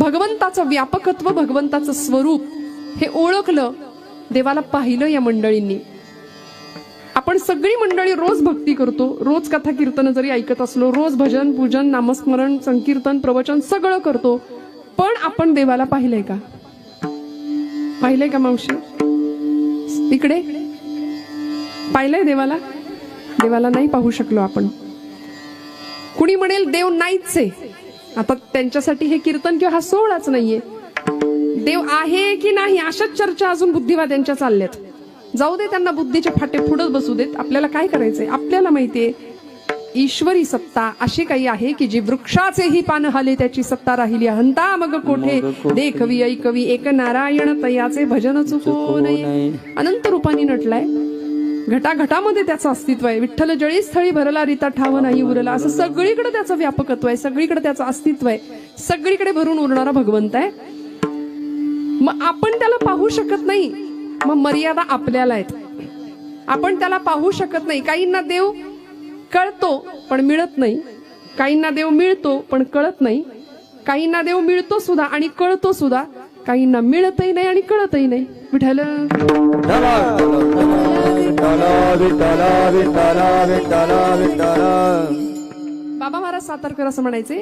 भगवंताचं व्यापकत्व, भगवंताचं स्वरूप हे ओळखलं, देवाला पाहिलं या मंडळींनी. आपण सगळी मंडळी रोज भक्ती करतो, रोज कथा कीर्तन जरी ऐकत असलो, रोज भजन पूजन नामस्मरण संकीर्तन प्रवचन सगळं करतो, पण आपण देवाला पाहिलंय का? पाहिलंय का मावशी? इकडे पाहिलंय देवाला? देवाला नाही पाहू शकलो आपण. कुणी म्हणेल देव नाहीच आहे. आता त्यांच्यासाठी हे कीर्तन किंवा हा सोहळाच नाहीये. देव आहे की नाही अशाच चर्चा अजून बुद्धिवाद्यांच्या चालल्यात. जाऊ दे, त्यांना बुद्धीचे फाटे फुडत बसू देत. आपल्याला काय करायचंय? आपल्याला माहितीये ईश्वरी सत्ता अशी काही आहे की जी वृक्षाचेही पान हाले त्याची सत्ता राहिली. हंता मग कोठे देखवी ऐकवी एक नारायण तयाचे भजन चुको नये. अनंत रूपाने नटलाय, घटाघटामध्ये त्याचं अस्तित्व आहे. विठ्ठल जळी स्थळी भरला रीता ठाव नाही उरला, असं सगळीकडे त्याचं व्यापकत्व आहे, सगळीकडे त्याचं अस्तित्व आहे, सगळीकडे भरून उरणारा भगवंत आहे. मग आपण त्याला पाहू शकत नाही, मग मर्यादा आपल्याला आहेत. आपण त्याला पाहू शकत नाही. काहींना देव कळतो पण मिळत नाही, काहींना देव मिळतो पण कळत नाही, काहींना देव मिळतो सुद्धा आणि कळतो सुद्धा, काहींना मिळतही नाही आणि कळतही नाही. विठ्ठल बाबा महाराज सातारकर असं म्हणायचे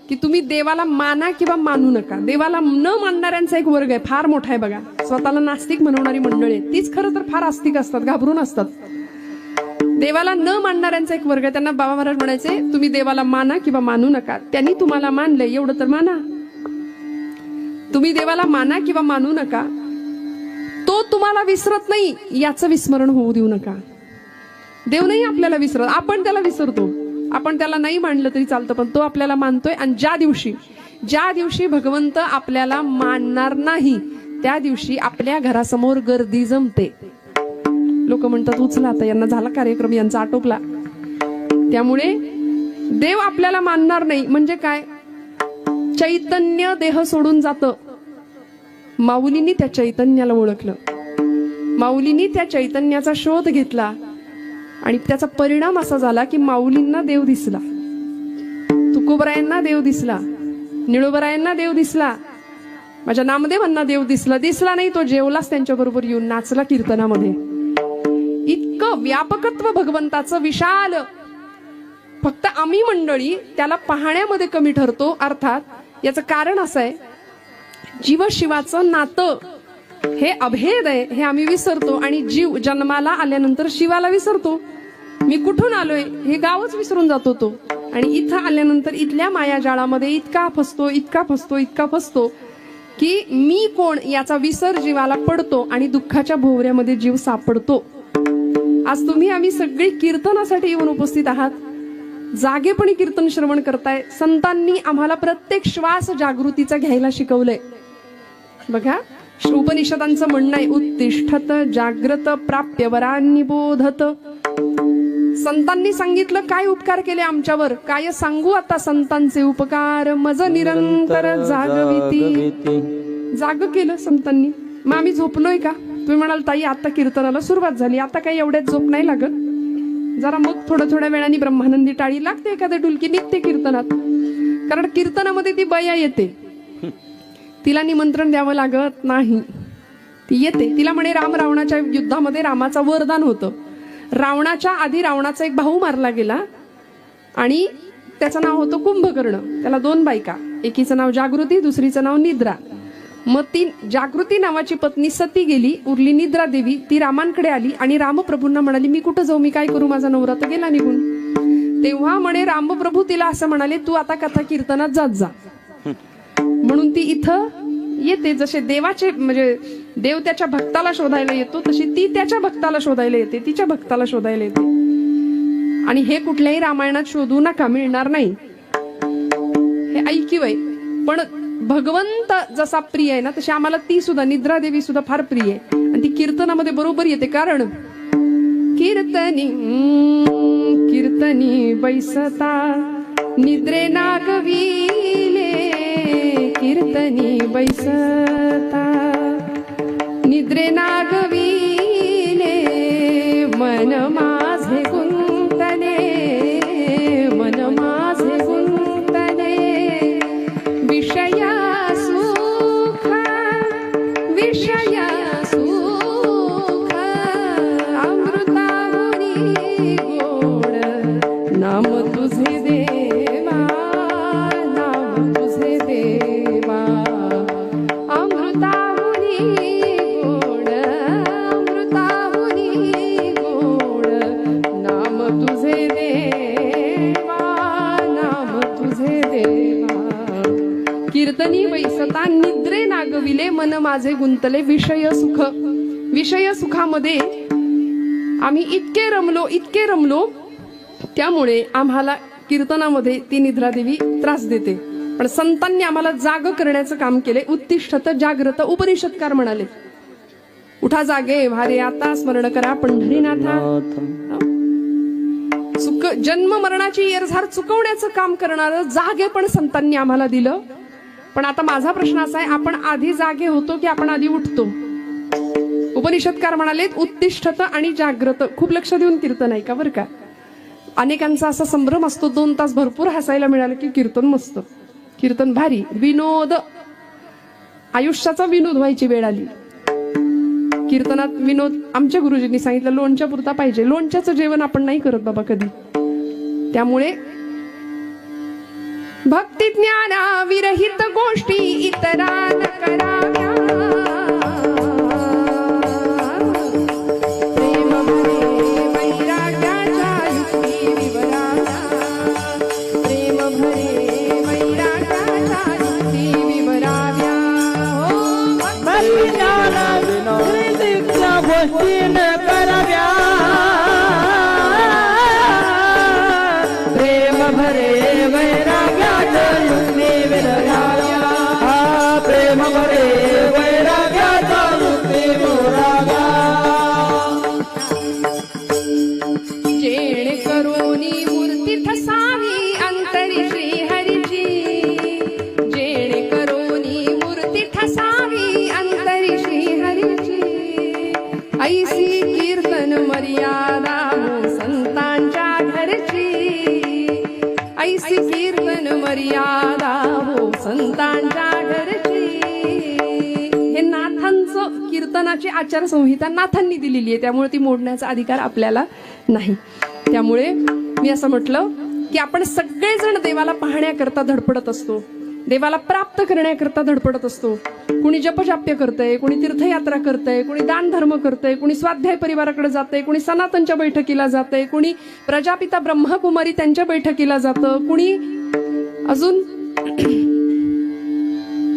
की तुम्ही देवाला माना किंवा मानू नका. देवाला न मानणाऱ्यांचा एक वर्ग आहे, फार मोठा आहे बघा. स्वतःला नास्तिक म्हणवणारी मंडळी आहे, तीच खरं तर फार आस्तिक असतात, घाबरून असतात. देवाला न मानणाऱ्यांचा एक वर्ग आहे, त्यांना बाबा महाराज म्हणायचे तुम्ही देवाला माना किंवा मानू नका. त्यांनी तुम्हाला मानलंय एवढं तर माना. तुम्ही देवाला माना किंवा मानू नका, तो तुम्हाला विसरत नाही याचं विस्मरण होऊ देऊ नका. देव नाही आपल्याला विसरत, आपण त्याला विसरतो. आपण त्याला नाही मानलं तरी चालतं, पण तो आपल्याला मानतोय. आणि ज्या दिवशी भगवंत आपल्याला मानणार नाही त्या दिवशी आपल्या घरासमोर गर्दी जमते. लोक म्हणतात उचला आता, यांना झाला कार्यक्रम, यांचा आटोपला. त्यामुळे देव आपल्याला मानणार नाही म्हणजे काय? चैतन्य देह सोडून जातं. माऊलींनी त्या चैतन्याला ओळखलं, माऊलींनी त्या चैतन्याचा शोध घेतला आणि त्याचा परिणाम असा झाला की माऊलींना देव दिसला, तुकोबरायांना देव दिसला, निळोबरायांना देव दिसला, माझ्या नामदेवांना देव दिसला. दिसला नाही तो जेवलाच त्यांच्याबरोबर येऊन नाचला कीर्तनामध्ये. इतकं व्यापकत्व भगवंताचं विशाल. फक्त आम्ही मंडळी त्याला पाहण्यामध्ये कमी ठरतो. अर्थात याचं कारण असं आहे, जीव शिवाचं नातं हे अभेद आहे हे आम्ही विसरतो आणि जीव जन्माला आल्यानंतर शिवाला विसरतो. मी कुठून आलोय हे गावच विसरून जातो तो, आणि इथं आल्यानंतर इथल्या मायाजाळामध्ये इतका फसतो की मी कोण याचा विसर जीवाला पडतो आणि दुःखाच्या भोवऱ्यामध्ये जीव सापडतो. आज तुम्ही आम्ही सगळी कीर्तनासाठी येऊन उपस्थित आहात, जागेपणी कीर्तन श्रवण करताय. संतांनी आम्हाला प्रत्येक श्वास जागृतीचा घ्यायला शिकवलंय. बघा, उपनिषदांचं म्हणणं आहे उत्तिष्ठत जाग्रत प्राप्य वरांनी बोधत. संतांनी सांगितलं काय उपकार केले आमच्यावर, काय सांगू आता संतांचे उपकार. मज निरंतर जागविती. जाग केलं संतांनी. मग आम्ही झोपलोय का? तुम्ही म्हणाल ताई आता कीर्तनाला सुरुवात झाली, आता काही एवढ्यात झोप नाही लागत. जरा मग थोड्या वेळाने ब्रह्मानंदी टाळी लागते, एखाद्या डुलकी निघते कीर्तनात. कारण कीर्तनामध्ये ती बया येते, तिला निमंत्रण द्यावं लागत नाही, ती येते. तिला म्हणे राम रावणाच्या युद्धामध्ये रामाचं वरदान होतं. रावणाच्या आधी रावणाचा एक भाऊ मारला गेला आणि त्याचं नाव होतं कुंभकर्ण. त्याला 2 बायका, एकीचं नाव जागृती, दुसरीचं नाव निद्रा. मग ती जागृती नावाची पत्नी सती गेली, उरली निद्रा देवी. ती रामांकडे आली आणि रामप्रभूंना म्हणाली मी कुठं जाऊ, मी काय करू, माझा नवरा तर गेला निघून. तेव्हा म्हणे रामप्रभू तिला असं म्हणाले तू आता कथा कीर्तनात जात जा. म्हणून ती इथं येते. जसे देवाचे म्हणजे देव त्याच्या भक्ताला शोधायला येतो, तशी ती त्याच्या भक्ताला शोधायला येते, तिच्या भक्ताला शोधायला येते. आणि हे कुठल्याही रामायणात शोधू नका, मिळणार नाही. हे ऐकीव आहे. पण भगवंत जसा प्रिय आहे ना तशी आम्हाला ती सुद्धा निद्रा देवी सुद्धा फार प्रिय आहे. आणि ती कीर्तनामध्ये बरोबर येते. कारण कीर्तनी बैसता निद्रे नागविले, कीर्तनी बैसता निद्रे नागविले, मन माझे गुंतले, मन माझे गुंतले, विषया सुख विषय सुख अमृताहुरी गोड नाम तुझे देवा नाम तुझे देवा अमृताहुरी गोड अमृताहुरी गोड नाम तुझे देवा नाम तुझे देवा कीर्तनी वैसता निद्रे नागविले मन माझे गुंतले विषय सुख विषय सुखामध्ये आम्ही इतके रमलो त्यामुळे आम्हाला कीर्तनामध्ये ती निद्रादेवी त्रास देते. पण संतांनी आम्हाला जाग करण्याचं काम केले. उत्तिष्ठत जाग्रत उपनिषदकार म्हणाले उठा जागे भारे आता स्मरण करा पंढरीनाथा. जन्म मरणाची येरझार चुकवण्याचं काम करणारं जागे पण संतांनी आम्हाला दिलं. पण आता माझा प्रश्न असा आहे, आपण आधी जागे होतो की आपण आधी उठतो? उपनिषदकार म्हणाले उत्तिष्ठत आणि जाग्रत. खूप लक्ष देऊन कीर्तन ऐका बरं का. अनेकांचा असा संभ्रम असतो 2 तास भरपूर हसायला मिळालं की कीर्तन मस्त, कीर्तन भारी, विनोद, आयुष्याचा विनोद व्हायची वेळ आली. कीर्तनात विनोद आमच्या गुरुजींनी सांगितलं लोणच्या पुरता पाहिजे. लोणच्याचं जेवण आपण नाही करत बाबा कधी. त्यामुळे भक्ती ज्ञाना विरहित गोष्टी इतरान कराव्या. प्रेम भरे वैराग्याच्या युक्ती विवराव्या. प्रेम भरे वैराग्याच्या युक्ती विवराव्या. भक्ती ज्ञाना विरहित गोष्टी न कराव्या. प्रेम भरे प्रेम भरे वैराग्याचा युक्ती विवराव्या. जेणे करोनी मूर्ती ठसावी अंतरी श्री हरीची. जेणे करोनी मूर्ती ठसावी अंतरी श्री हरीची. ऐसी कीर्तन मर्यादा हो संतांच्या घरची. ऐसी कीर्तन मर्यादा हो संतांच्या घरची. हे नाथांचं कीर्तनाची आचारसंहिता नाथांनी दिलेली आहे, त्यामुळे ती मोडण्याचा अधिकार आपल्याला नाही. त्यामुळे मी असं म्हटलं की आपण सगळेजण देवाला पाहण्याकरता धडपडत असतो, देवाला प्राप्त करण्याकरता धडपडत असतो. कुणी जपजाप्य करतंय, कुणी तीर्थयात्रा करतंय, कुणी दान धर्म करतंय, कुणी स्वाध्याय परिवाराकडे जातंय, कुणी सनातनच्या बैठकीला जातंय, कुणी प्रजापिता ब्रह्मकुमारी त्यांच्या बैठकीला जातं, कुणी अजून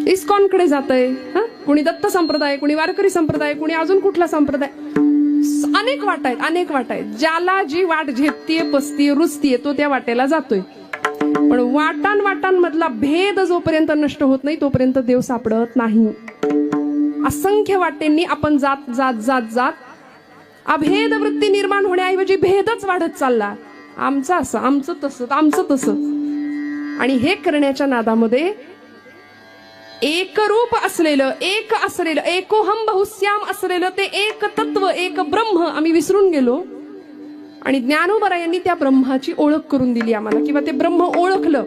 इस्कॉनकडे जातंय, कुणी दत्त संप्रदाय, कुणी वारकरी संप्रदाय, कुणी अजून कुठला संप्रदाय. अनेक वाटा आहेत. ज्याला जी वाट झेपतीये, पसतीये, रुचतीये तो त्या वाटेला जातोय. पण वाटांमधला भेद जोपर्यंत नष्ट होत नाही तोपर्यंत देव सापडत नाही. असंख्य वाटेंनी आपण जात जात जात जात अभेद वृत्ती निर्माण होण्याऐवजी भेदच वाढत चालला. आमचं असं, आमचं तसं. आणि हे करण्याच्या नादामध्ये एकरूप असलेलं, एकोहम बहुश्याम असलेलं ते एक तत्व, एक ब्रह्म आम्ही विसरून गेलो. आणि ज्ञानोबरायांनी त्या ब्रह्माची ओळख करून दिली आम्हाला, किंवा ते ब्रह्म ओळखलं.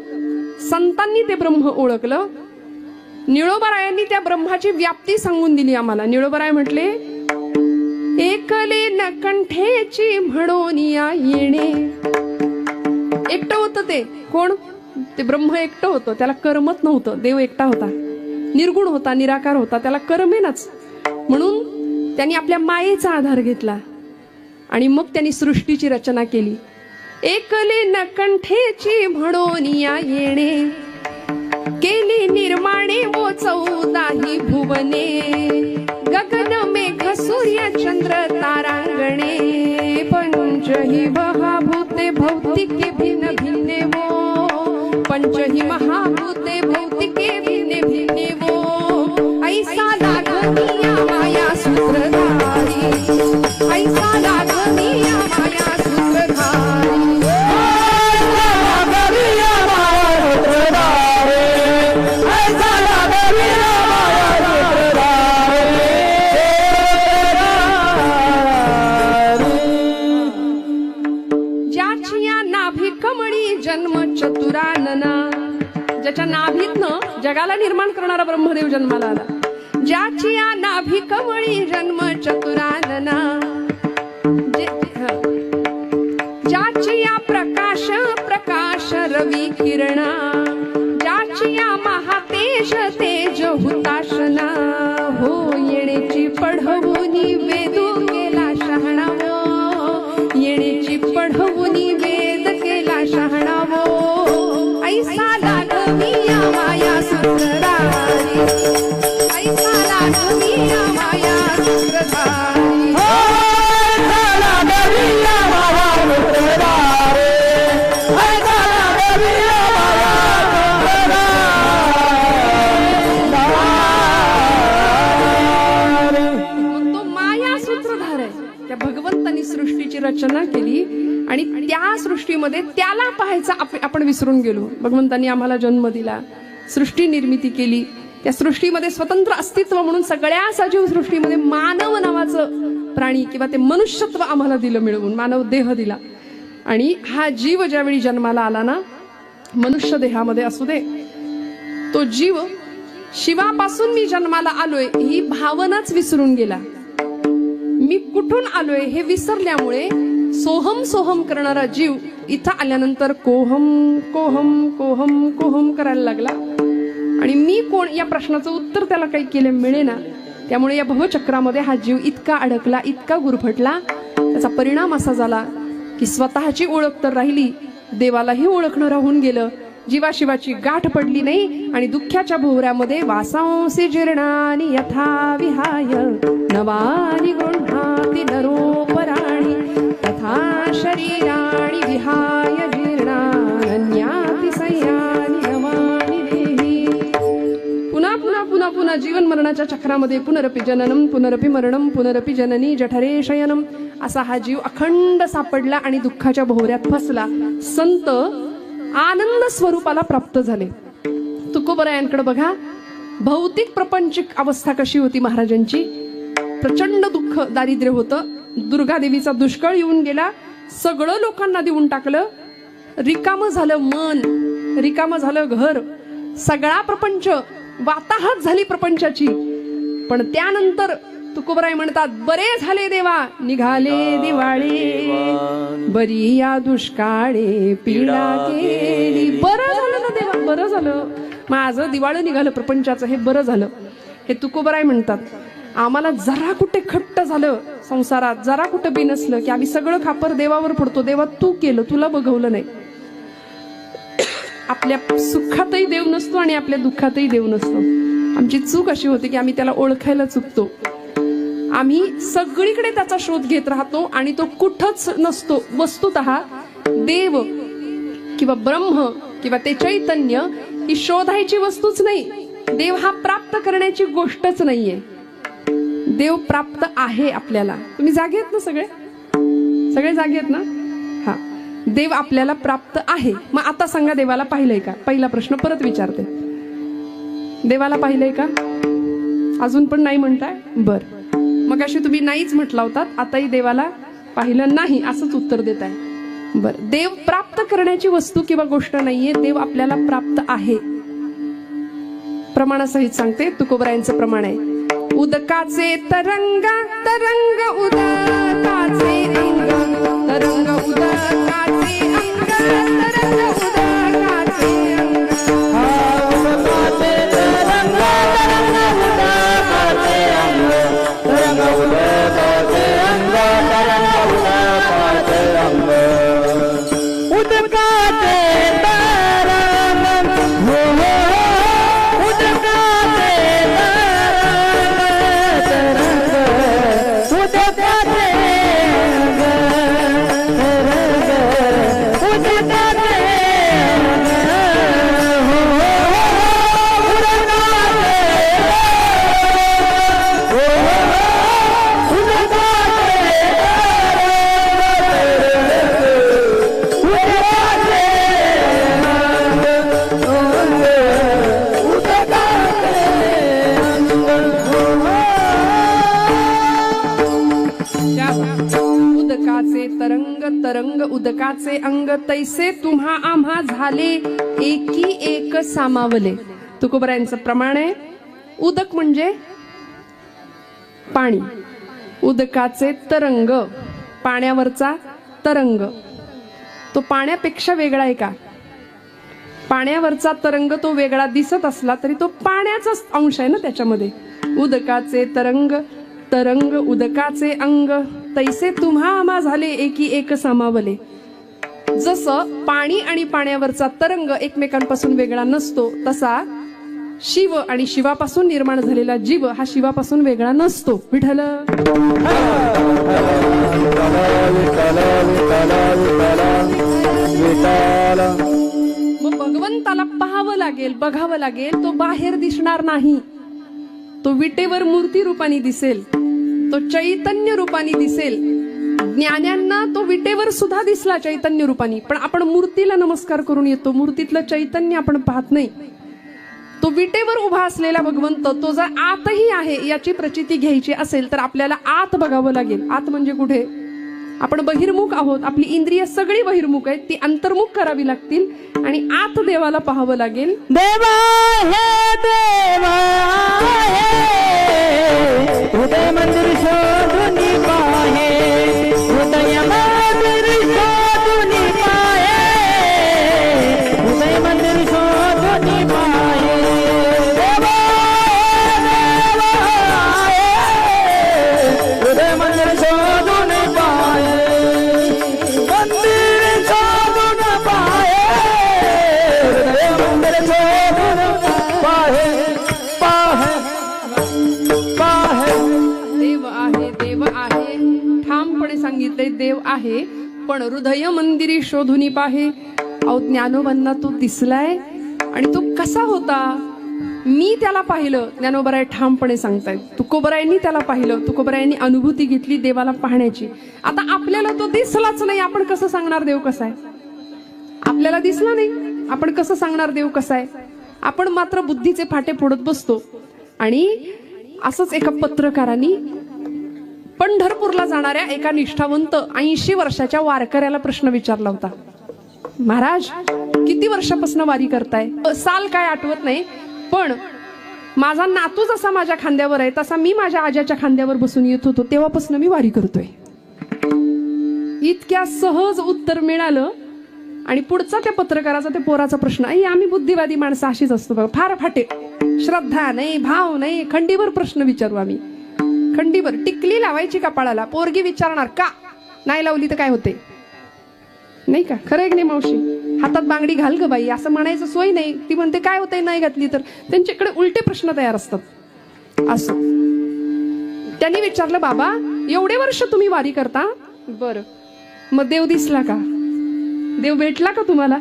संतांनी ते ब्रह्म ओळखलं. निळोबरायांनी त्या ब्रह्माची व्याप्ती सांगून दिली आम्हाला. निळोबराय म्हटले एकले न कंठेची म्हणून येणे. एकटं होतं ते. कोण? ते ब्रह्म एकटं होतं, त्याला कर्मच नव्हतं. देव एकटा होता, निर्गुण होता, निराकार होता, त्याला कर्मेनाच. म्हणून त्यांनी आपल्या मायेचा आधार घेतला आणि मग त्यांनी सृष्टीची रचना केली. एकले न कंठेची म्हणून येणे केली निर्माणे वो 14 भुवने. गगन मेघ सूर्य चंद्र तारांगणे पंचही महाभूते भौतिके भिन्न भिन्ने वो. पंचही महाभूते भौतिके भिन्ने भिन्ने वो. ऐसा लागनिया माया सूत्रधारी. ऐसा लागनिया माया सूत्रधारी. ज्याची या नाभी जगाला निर्माण करणारा ब्रह्मदेव जन्माला आला. ज्याची या नाभी कमळी जन्म चतुरानना, ज्याची या प्रकाश प्रकाश रवी किरणा, ज्याची या महातेज तेज हुताशना. हो येणेची पढवुनी वेदू केला शहाणावो, येणेची पढवुनी वेद केला शहाणावो. ऐसा लागवी या माया सूत्रधारी, ऐसा लागवी या माया सूत्रधारी. भगवंतांनी सृष्टीची रचना केली आणि त्या सृष्टीमध्ये त्याला पाहायचं आपण विसरून गेलो. भगवंतांनी आम्हाला जन्म दिला, सृष्टी निर्मिती केली, त्या सृष्टीमध्ये स्वतंत्र अस्तित्व म्हणून सगळ्या सजीव सृष्टीमध्ये मानव नावाचं प्राणी किंवा ते मनुष्यत्व आम्हाला दिलं मिळवून, मानव देह दिला. आणि हा जीव ज्यावेळी जन्माला आला ना, मनुष्य देहामध्ये असू दे, तो जीव शिवापासून मी जन्माला आलोय ही भावनाच विसरून गेला. मी कुठून आलोय हे विसरल्यामुळे सोहम सोहम करणारा जीव इथं आल्यानंतर कोहम कोहम कोहम कोहम करायला लागला. आणि मी कोण या प्रश्नाचं उत्तर त्याला काही केले मिळेना. त्यामुळे या भवचक्रामध्ये हा जीव इतका अडकला, इतका गुरफटला. त्याचा परिणाम असा झाला की स्वतःची ओळख तर राहिली, देवालाही ओळखणं राहून गेलं. जीवाशिवाची गाठ पडली नाही आणि दुःखाच्या भोवऱ्यामध्ये वासांसी जीर्णानी यथा विहाय नवानी गृह्णाति नरोपराणी तथा शरीराणि विहाय जीर्णान्याति संयानि नवानि देहि. पुन्हा पुन्हा पुन्हा पुन्हा जीवन मरणाच्या चक्रामध्ये पुनरपि जननम पुनरपि मरणम पुनरपि जननी जठरे शयनम असा हा जीव अखंड सापडला आणि दुःखाच्या भोवऱ्यात फसला. संत आनंद स्वरूपाला प्राप्त झाले. तुकोबरायांकडे बघा, भौतिक प्रपंचिक अवस्था कशी होती महाराजांची. प्रचंड दुःख दारिद्र्य होतं. दुर्गादेवीचा दुष्काळ येऊन गेला, सगळं लोकांना देऊन टाकलं, रिकामं झालं मन, रिकामं झालं घर, सगळा प्रपंच वाताहत झाली प्रपंचाची. पण त्यानंतर तुकोबराय म्हणतात, बरे झाले देवा निघाले दिवाळी, बरी या दुष्काळे पीडा केली. बरं झालं ना देवा, बरं झालं, माझं दिवाळं निघालं प्रपंचाचं, हे बरं झालं. हे तुकोबराय म्हणतात, आम्हाला जरा कुठे खट्ट झालं संसारात, जरा कुठे बिनसलं की आम्ही सगळं खापर देवावर पडतो. देवा तू केलं, तुला बघवलं नाही. आपल्या सुखातही देव नसतो आणि आपल्या दुःखातही देव नसतो. आमची चूक अशी होती की आम्ही त्याला ओळखायला चुकतो. आम्ही सगळीकडे त्याचा शोध घेत राहतो आणि तो कुठंच नसतो. वस्तुतः देव किंवा ब्रह्म किंवा ते चैतन्य ही शोधायची वस्तूच नाही. देव हा प्राप्त करण्याची गोष्टच नाहीये. देव प्राप्त आहे आपल्याला. तुम्ही जागे आहेत ना सगळे? सगळे जागे आहेत ना? हा, देव आपल्याला प्राप्त आहे. मग आता सांगा, देवाला पाहिलंय का? पहिला प्रश्न परत विचारते, देवाला पाहिलंय का? अजून पण नाही म्हणताय? बर, मग अशी तुम्ही नाहीच म्हटला होतात, आताही देवाला पाहिलं नाही असंच उत्तर देत आहे. बर, देव प्राप्त करण्याची वस्तू किंवा गोष्ट नाहीये, देव आपल्याला प्राप्त आहे. प्रमाणासहित सांगते, तुकोबरायांचं प्रमाण आहे, उदकाचे तरंग तरंग उदकाचे अंग तरंग उदकाचे अंग तरंग उदकाचे अंग तरंग उदकाचे अंग तैसे तुम्हा आम्हा झाले एकी एक सामावले. तुकोबरायांचं प्रमाण आहे, उदक म्हणजे पाणी, उदकाचे तरंग, पाण्यावरचा तरंग तो पाण्यापेक्षा वेगळा आहे का? पाण्यावरचा तरंग तो वेगळा दिसत असला तरी तो पाण्याचाच अंश आहे ना त्याच्यामध्ये. उदकाचे तरंग, तरंग उदकाचे अंग, तैसे तुम्हा आम्हा झाले एकी एक सामावले. जसं पाणी आणि पाण्यावरचा तरंग एकमेकांपासून वेगळा नसतो, तसा शिव आणि शिवापासून निर्माण झालेला जीव हा शिवापासून वेगळा नसतो. विठ्ठल मग भगवंताला पाहावं लागेल, बघावं लागेल. तो बाहेर दिसणार नाही, तो विटेवर मूर्ती रूपाने दिसेल, तो चैतन्य रूपाने दिसेल. ज्ञान्यांना तो विटेवर सुद्धा दिसला चैतन्य रूपाने, पण आपण मूर्तीला नमस्कार करून येतो, मूर्तीतलं चैतन्य आपण पाहत नाही. तो विटेवर उभा असलेला भगवंत तो जर आतही आहे याची प्रचिती घ्यायची असेल तर आपल्याला आत बघावं लागेल. आत म्हणजे कुठे? आपण बहिर्मुख आहोत, आपली इंद्रिय सगळी बहिर्मुख आहेत, ती अंतर्मुख करावी लागतील आणि आत देवाला पाहावं लागेल. देवा हे देवा हे हृदय मंदिर शोधून पाहे, हृदय मंदिर शोधून पाहे, हृदय मंदिर शोधून पाहे. देवा हृदय मंदिर शोधून पाहे, मंदिर शोधून पाहे, हृदय मंदिर शोधून पाहे, पाहे पाहे. देव आहे, देव आहे, ठामपणे सांगितले देव आहे, पण हृदय मंदिरी शोधुनी पाहे. अहो ज्ञानोबांना तो दिसलाय आणि तो कसा होता? मी त्याला पाहिलं, ज्ञानोबराय ठामपणे सांगतायत. तुकोबरायांनी त्याला पाहिलं, तुकोबरायांनी अनुभूती घेतली देवाला पाहण्याची. आता आपल्याला तो दिसलाच नाही, आपण कसं सांगणार देव कसा आहे? आपल्याला दिसला नाही, आपण कसं सांगणार देव कसा आहे? आपण मात्र बुद्धीचे फाटे फोडत बसतो. आणि असंच एका पत्रकारांनी पंढरपूरला जाणाऱ्या एका निष्ठावंत 80 वर्षाच्या वारकऱ्याला प्रश्न विचारला होता. महाराज किती वर्षापासून वारी करताय? साल काय आठवत नाही, पण माझा नातू जसा माझ्या खांद्यावर आहे तसा मी माझ्या आज्याच्या खांद्यावर बसून येत होतो, तेव्हापासून मी वारी करतोय. इतक्या सहज उत्तर मिळालं. आणि पुढचा त्या पत्रकाराचा त्या पोराचा प्रश्न, आई आम्ही बुद्धिवादी माणसं अशीच असतो बघा, फार फाटे, श्रद्धा नाही, भाव नाही, खंडीवर प्रश्न विचारू आम्ही. खंडीवर टिकली लावायची कपाळाला, पोरगी विचारणार का नाही लावली तर काय होते, नाही का? खरं एक नाही मावशी, हातात बांगडी घाल ग बाई असं म्हणायचं सोय नाही. ती म्हणते काय होतंय नाही घातली तर. त्यांच्याकडे उलटे प्रश्न तयार असतात. असं त्यांनी विचारलं, बाबा एवढे वर्ष तुम्ही वारी करता, बरं मग देव दिसला का? देव भेटला का तुम्हाला?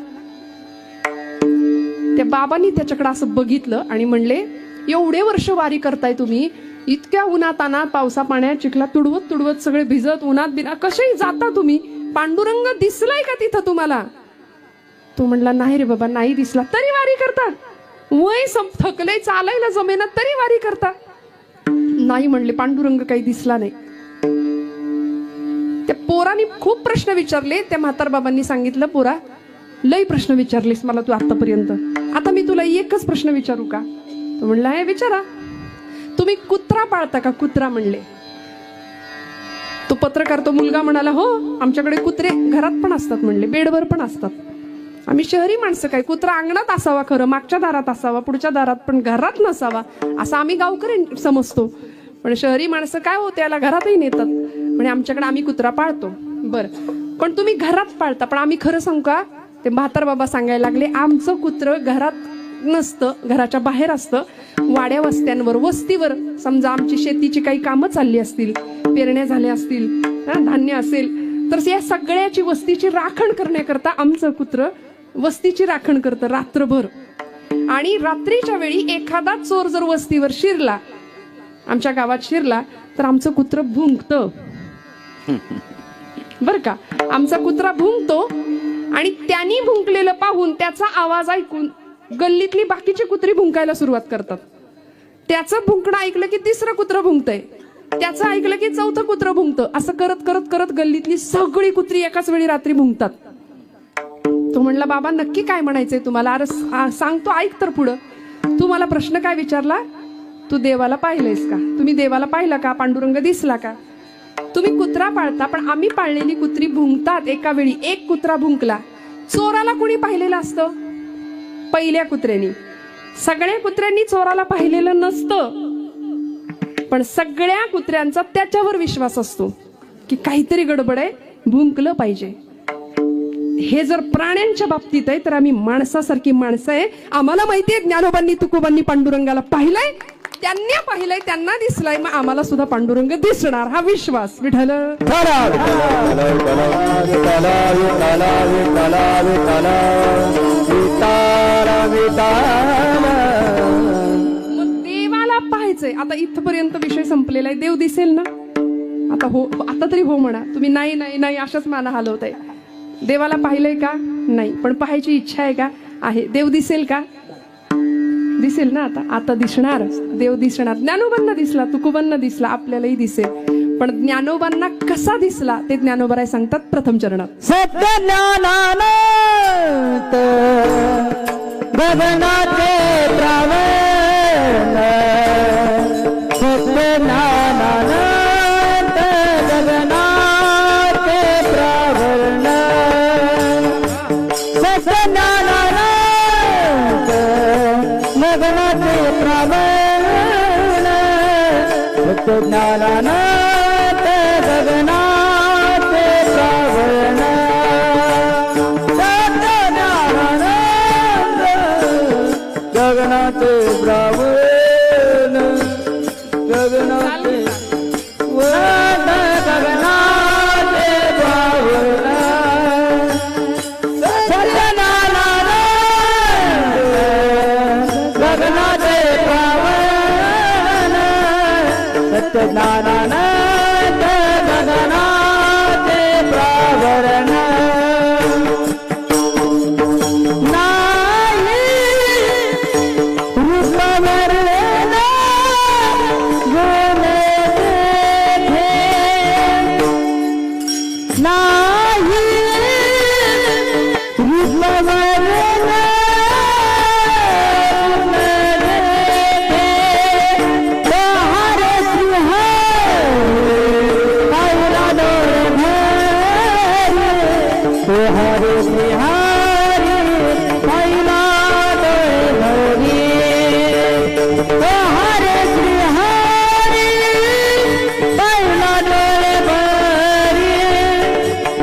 त्या बाबांनी त्याच्याकडे असं बघितलं आणि म्हणले, एवढे वर्ष वारी करताय तुम्ही, इतक्या उन्हात अनात पावसा पाण्यात चिखला तुडवत तुडवत सगळे भिजत उन्हात बिना कशाही जाता तुम्ही, पांडुरंग दिसलाय का तिथं तुम्हाला? तो म्हणला, नाही रे बाबा नाही दिसला. तरी वारी करता? वय थकलंय, चालायला जमेना तरी वारी करता? नाही म्हणले, पांडुरंग काही दिसला नाही. त्या पोरांनी खूप प्रश्न विचारले. त्या म्हातार बाबांनी सांगितलं, पोरा लय प्रश्न विचारलेस मला तू आतापर्यंत, आता मी तुला एकच प्रश्न विचारू का? तो म्हणला, हे विचारा. तुम्ही कुत्रा पाळता का? कुत्रा म्हणले. तो पत्रकार, तो मुलगा म्हणाला, हो आमच्याकडे कुत्रे घरात पण असतात म्हणले, बेडवर पण असतात. आम्ही शहरी माणसं काय, कुत्रा अंगणात असावा, खरं मागच्या दारात असावा, पुढच्या दारात, पण घरात नसावा असं आम्ही गावकरी समजतो. पण शहरी माणसं काय हो, त्याला घरातही नेतात. म्हणजे आमच्याकडे आम्ही कुत्रा पाळतो. बरं, पण तुम्ही घरात पाळता, पण आम्ही खरं सांगू का? ते म्हातार बाबा सांगायला लागले, आमचं कुत्र घरात नसतं, घराच्या बाहेर असतं, वाड्या वस्त्यांवर, वस्तीवर. समजा आमची शेतीची काही कामं चालली असतील, पेरण्या झाल्या असतील, धान्य असेल, तर या सगळ्याची वस्तीची राखण करण्याकरता आमचं कुत्र वस्तीची राखण करतं रात्रभर. आणि रात्रीच्या वेळी एखादा चोर जर वस्तीवर शिरला, आमच्या गावात शिरला, तर आमचं कुत्र भुंकतं. बर का, आमचा कुत्रा भुंकतो आणि त्यांनी भुंकलेलं पाहून त्याचा आवाज ऐकून गल्लीतली बाकीची कुत्री भुंकायला सुरुवात करतात. त्याचं भुंकणं ऐकलं की तिसरं कुत्रं भुंकतंय, त्याचं ऐकलं की चौथं कुत्रं भुंकतं. असं करत करत करत गल्लीतली सगळी कुत्री एकाच वेळी रात्री भुंकतात. तो म्हणला, बाबा नक्की काय म्हणायचंय तुम्हाला? अरे सांगतो ऐक तर पुढं. तू मला प्रश्न काय विचारला, तू देवाला पाहिलंयस का, तुम्ही देवाला पाहिलं का, पांडुरंग दिसला का. तुम्ही कुत्रा पाळता, पण आम्ही पाळलेली कुत्री भुंकतात. एका वेळी एक कुत्रा भुंकला, चोराला कोणी पाहिलेलं असतं, पहिल्या कुत्र्यानी. सगळ्या कुत्र्यांनी चोराला पाहिलेलं नसतं, पण सगळ्या कुत्र्यांचा त्याच्यावर विश्वास असतो की काहीतरी गडबड आहे, भुंकलं पाहिजे. हे जर प्राण्यांच्या बाबतीत आहे, तर आम्ही माणसासारखी माणसं आहे. आम्हाला माहितीये ज्ञानोबांनी तुकोबांनी पांडुरंगाला पाहिलंय, त्यांनी पाहिलंय, त्यांना दिसलाय, मग आम्हाला सुद्धा पांडुरंग दिसणार, हा विश्वास. विठ्ठल मग देवाला पाहायचंय. आता इथपर्यंत विषय संपलेला आहे. देव दिसेल ना, आता हो, आता तरी हो म्हणा. तुम्ही नाही नाही नाही अशाच माना हलवताय. देवाला पाहिलंय का, नाही, पण पाहायची इच्छा आहे का, आहे. देव दिसेल का, दिसेल ना. आता दिसणार, देव दिसणार. ज्ञानोबांना दिसला, तुकोबांना दिसला, आपल्यालाही दिसेल. पण ज्ञानोबांना कसा दिसला ते ज्ञानोबराय सांगतात प्रथम चरणात. सत्य ज्ञानानंत गगनाचे प्रावण, सत्य ज्ञानानंत गगनाचे प्रावण, सत्य ज्ञानानंत गगनाचे प्रावण, सत्य ज्ञानानंत गगनाचे प्रावण, सत्य ज्ञानानंद गगनाचे प्रावण, गगनाचे वन, गगनाचे प्रावण, सत्य ज्ञानानंद गगनाचे प्रावण, सत्य ज्ञानानंद गगनाचे प्रावरण, नाही रूपवर्ण गुण देखे, नाही रूपवर्ण गुण देखे, तोहारे सिंहारी पहिला डोळे भरी, तोहारे सिंहारी पहिला डोळे भरी,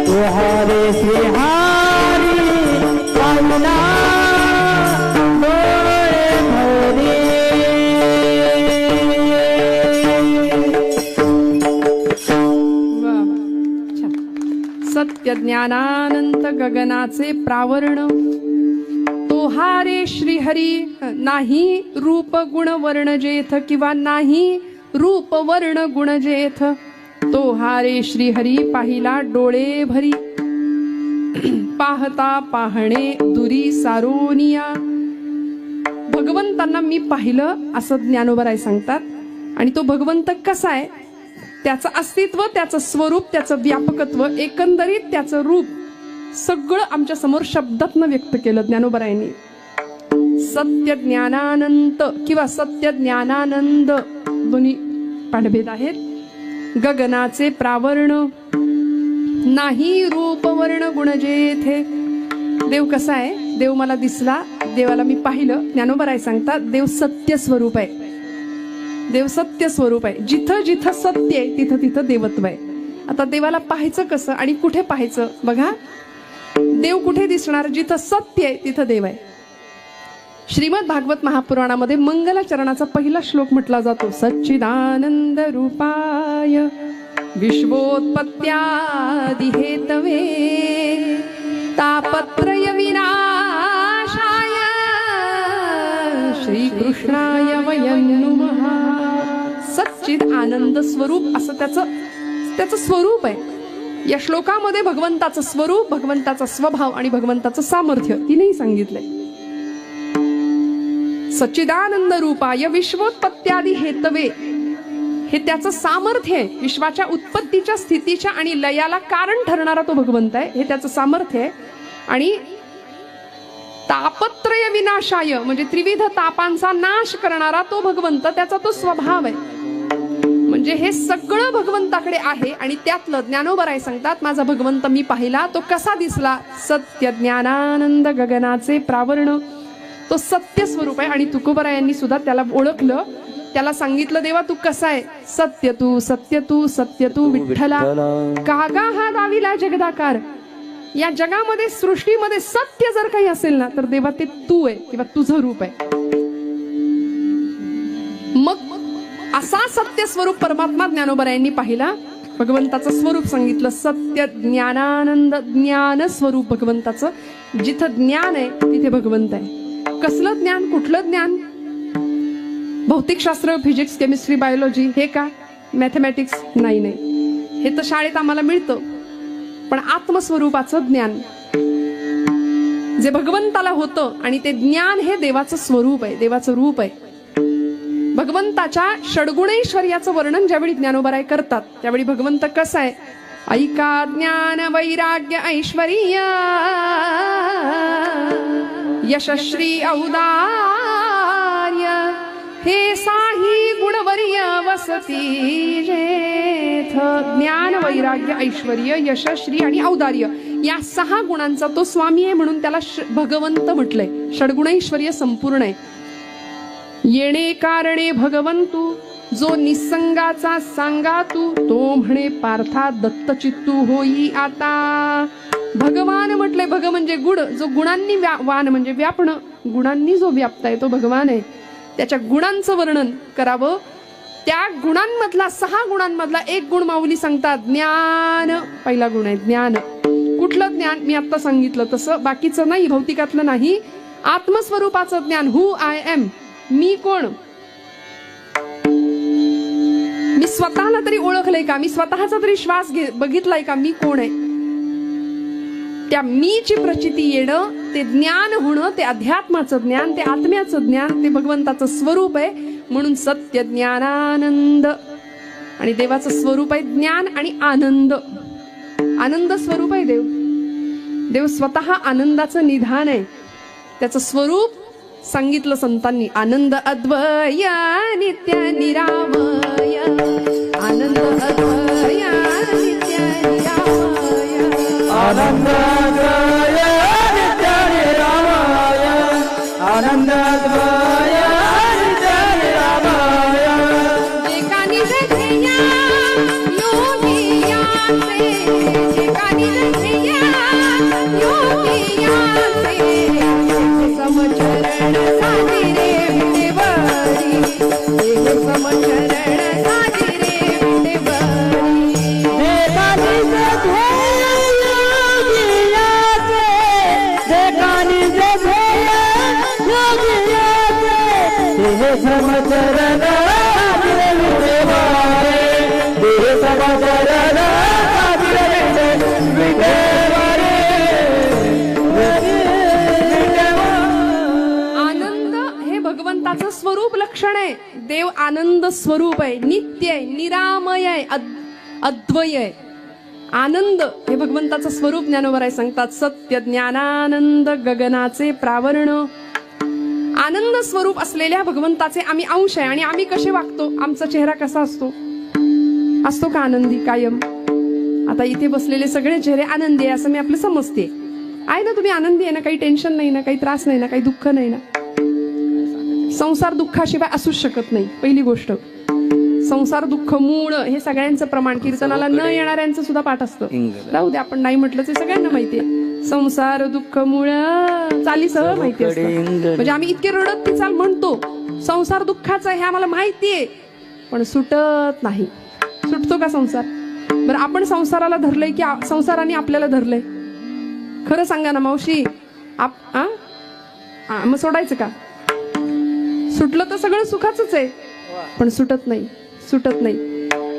तोहारे सिंहारी पहिला डोळे भरी. सत्य ज्ञानानंत गगनाचे प्रावरण, तोहारे श्रीहरी नाही रूप गुण वर्ण जेथ, किंवा नाही रूप वर्ण गुण जेथ, तोहारे श्रीहरी पाहिला डोळे भरी, पाहता पाहणे दुरी सारोनिया. भगवंतांना मी पाहिलं असं ज्ञानोबराय सांगतात. आणि तो भगवंत कसा आहे, त्याचं अस्तित्व, त्याचं स्वरूप, त्याचं व्यापकत्व, एकंदरीत त्याचं रूप सगळं आमच्या समोर शब्दातनं व्यक्त केलं ज्ञानोबरायांनी. सत्य ज्ञानानंत किंवा सत्य ज्ञानानंद दोन्ही पाठभेद आहेत. गगनाचे प्रावर्ण, नाही रूप वर्ण गुण जेथे. देव कसा आहे, देव मला दिसला, देवाला मी पाहिलं. ज्ञानोबराय सांगतात देव सत्य स्वरूप आहे. देव सत्य स्वरूप आहे. जिथं जिथं सत्य आहे तिथं तिथं देवत्व आहे. आता देवाला पाहायचं कसं आणि कुठे पाहायचं बघा. देव कुठे दिसणार, जिथं सत्य आहे तिथं देव आहे. श्रीमद भागवत महापुराणामध्ये मंगलाचरणाचा पहिला श्लोक म्हटला जातो. सच्चिदानंद रूपाय विश्वोत्पत्त्यादि हेतवे तापत्रय विनाशाय श्रीकृष्णाय वयं नमः. सच्चिद आनंद स्वरूप असं त्याचं स्वरूप आहे. या श्लोकामध्ये भगवंताचं स्वरूप, भगवंताचा स्वभाव आणि भगवंताचं सामर्थ्य तीनही सांगितलंय. सच्चिदानंद रूपाय विश्वोत्पत्त्यादि हेतवे, हे त्याचं सामर्थ्य आहे. विश्वाच्या उत्पत्तीच्या, स्थितीच्या आणि लयाला कारण ठरणारा तो भगवंत आहे. हे त्याचं सामर्थ्य आहे. आणि तापत्रय विनाशाय म्हणजे त्रिविध तापांचा नाश करणारा तो भगवंत, त्याचा तो स्वभाव आहे. म्हणजे हे सगळं भगवंताकडे आहे. आणि त्यातलं ज्ञानोबराय सांगतात, माझा भगवंत मी पाहिला, तो कसा दिसला? सत्य ज्ञानानंद गगनाचे प्रावरण, तो सत्य स्वरूप आहे. आणि तुकोबरायांनी सुद्धा त्याला ओळखलं, त्याला सांगितलं, देवा तू कसा आहे? सत्य तू, सत्य तू, सत्य तू विठ्ठला. कागा हा दाविला जगदाकार. या जगामध्ये सृष्टीमध्ये सत्य जर काही असेल ना, तर देवा ते तू आहे किंवा तुझं रूप आहे. मग असा सत्य स्वरूप परमात्मा ज्ञानोबरायांनी पाहिला. भगवंताचं स्वरूप सांगितलं, सत्य ज्ञानानंद. ज्ञान स्वरूप भगवंताचं. जिथं ज्ञान आहे तिथे भगवंत आहे. कसलं ज्ञान? कुठलं ज्ञान? भौतिकशास्त्र, फिजिक्स, केमिस्ट्री, बायोलॉजी हे का? मॅथमॅटिक्स नाही. हे तर शाळेत आम्हाला मिळतं. पण आत्मस्वरूपाचं ज्ञान जे भगवंताला होतं, आणि ते ज्ञान हे देवाचं स्वरूप आहे, देवाचं रूप आहे. भगवंताच्या षड्गुणैश्वर्याचं वर्णन ज्यावेळी ज्ञानोबराय करतात, त्यावेळी भगवंत कसा आहे? ऐका ज्ञान वैराग्य ऐश्वर्य यशश्री औदार्य हे साही गुणवर्य वसती जेथ. ज्ञान वैराग्य ऐश्वर्य यशश्री आणि औदार्य या 6 गुणांचा तो स्वामी आहे, म्हणून त्याला भगवंत म्हटलंय. षड्गुणैश्वर्य संपूर्ण आहे. येणे कारणे भगवंतू, जो निसंगाचा सांगा तू, तो म्हणे पार्था दत्तचित्तू होई आता. भगवान म्हटलंय. भग म्हणजे गुण, जो गुणांनी वान म्हणजे व्यापण, गुणांनी जो व्याप्ताय तो भगवान आहे. त्याच्या गुणांचं वर्णन करावं. त्या गुणांमधला 6 गुणांमधला एक गुण माऊली सांगतात, ज्ञान. पहिला गुण आहे ज्ञान. कुठलं ज्ञान? मी आता सांगितलं तसं, बाकीचं नाही, भौतिकातलं नाही. आत्मस्वरूपाचं ज्ञान. हु आय एम, मी कोण? मी स्वतःला तरी ओळखलंय का? मी स्वतःचा तरी श्वास बघितलाय का? मी कोण आहे? त्या मीची प्रचिती येणं, ते ज्ञान होणं, ते अध्यात्माचं ज्ञान, ते आत्म्याचं ज्ञान, ते भगवंताचं स्वरूप आहे. म्हणून सत्य ज्ञानानंद. आणि देवाचं स्वरूप आहे ज्ञान आणि आनंद. आनंद स्वरूप आहे देव. देव स्वतः आनंदाचं निधान आहे. त्याचं स्वरूप सांगितलं संतांनी, आनंद अद्वय नित्य निरामय. आनंद अद्वय नित्य निरामय. आनंद अद्वय नित्य निरामय. आनंद अद्वय नित्य निरामय. एका निज ध्येया योगियाचे, एका निज ध्येया योगियाचे समचरण साजिरे विटेवरी. देव समचरण साजिरे विटेवरी. एका निज ध्येय योगियाचे, एका निज ध्येय योगियाचे देह समचरण साजिरे विटेवरी. देह समचरण साजिरे विटेवरी. आनंद हे भगवंताचं स्वरूप लक्षण आहे. देव आनंद स्वरूप आहे, नित्य आहे, निरामय आहे, अद्वय आहे. आनंद हे भगवंताचं स्वरूप ज्ञानोबराय सांगतात, सत्य ज्ञानानंद गगनाचे प्रावरण. आनंद स्वरूप असलेल्या भगवंताचे आम्ही अंश आहे. आणि आम्ही कसे वागतो? आमचा चेहरा कसा असतो? असतो का आनंदी कायम? आता इथे बसलेले सगळे चेहरे आनंदी आहे असं मी आपलं समजते. आहे ना? तुम्ही आनंदी आहे ना? काही टेन्शन नाही ना? काही त्रास नाही ना? काही दुःख नाही ना? संसार दुःखाशिवाय असूच शकत नाही. पहिली गोष्ट, संसार दुःख मूळ हे सगळ्यांचं प्रमाण. कीर्तनाला न येणाऱ्यांचं सुद्धा पाठ असतं. राहू दे, आपण नाही म्हटलं ते सगळ्यांना माहितीये. संसार दुःख मूळ चालीसह माहिती असतं. म्हणजे आम्ही इतके रडत ती चाल म्हणतो, संसार दुःखाचा हे आम्हाला माहितीये, पण सुटत नाही. सुटतो का संसार? बरं, आपण संसाराला धरलंय की संसाराने आपल्याला धरलंय? खरं सांगा ना मावशी. मग सोडायचं का? सुटलं तर सगळं सुखाचंच आहे, पण सुटत नाही, सुटत नाही.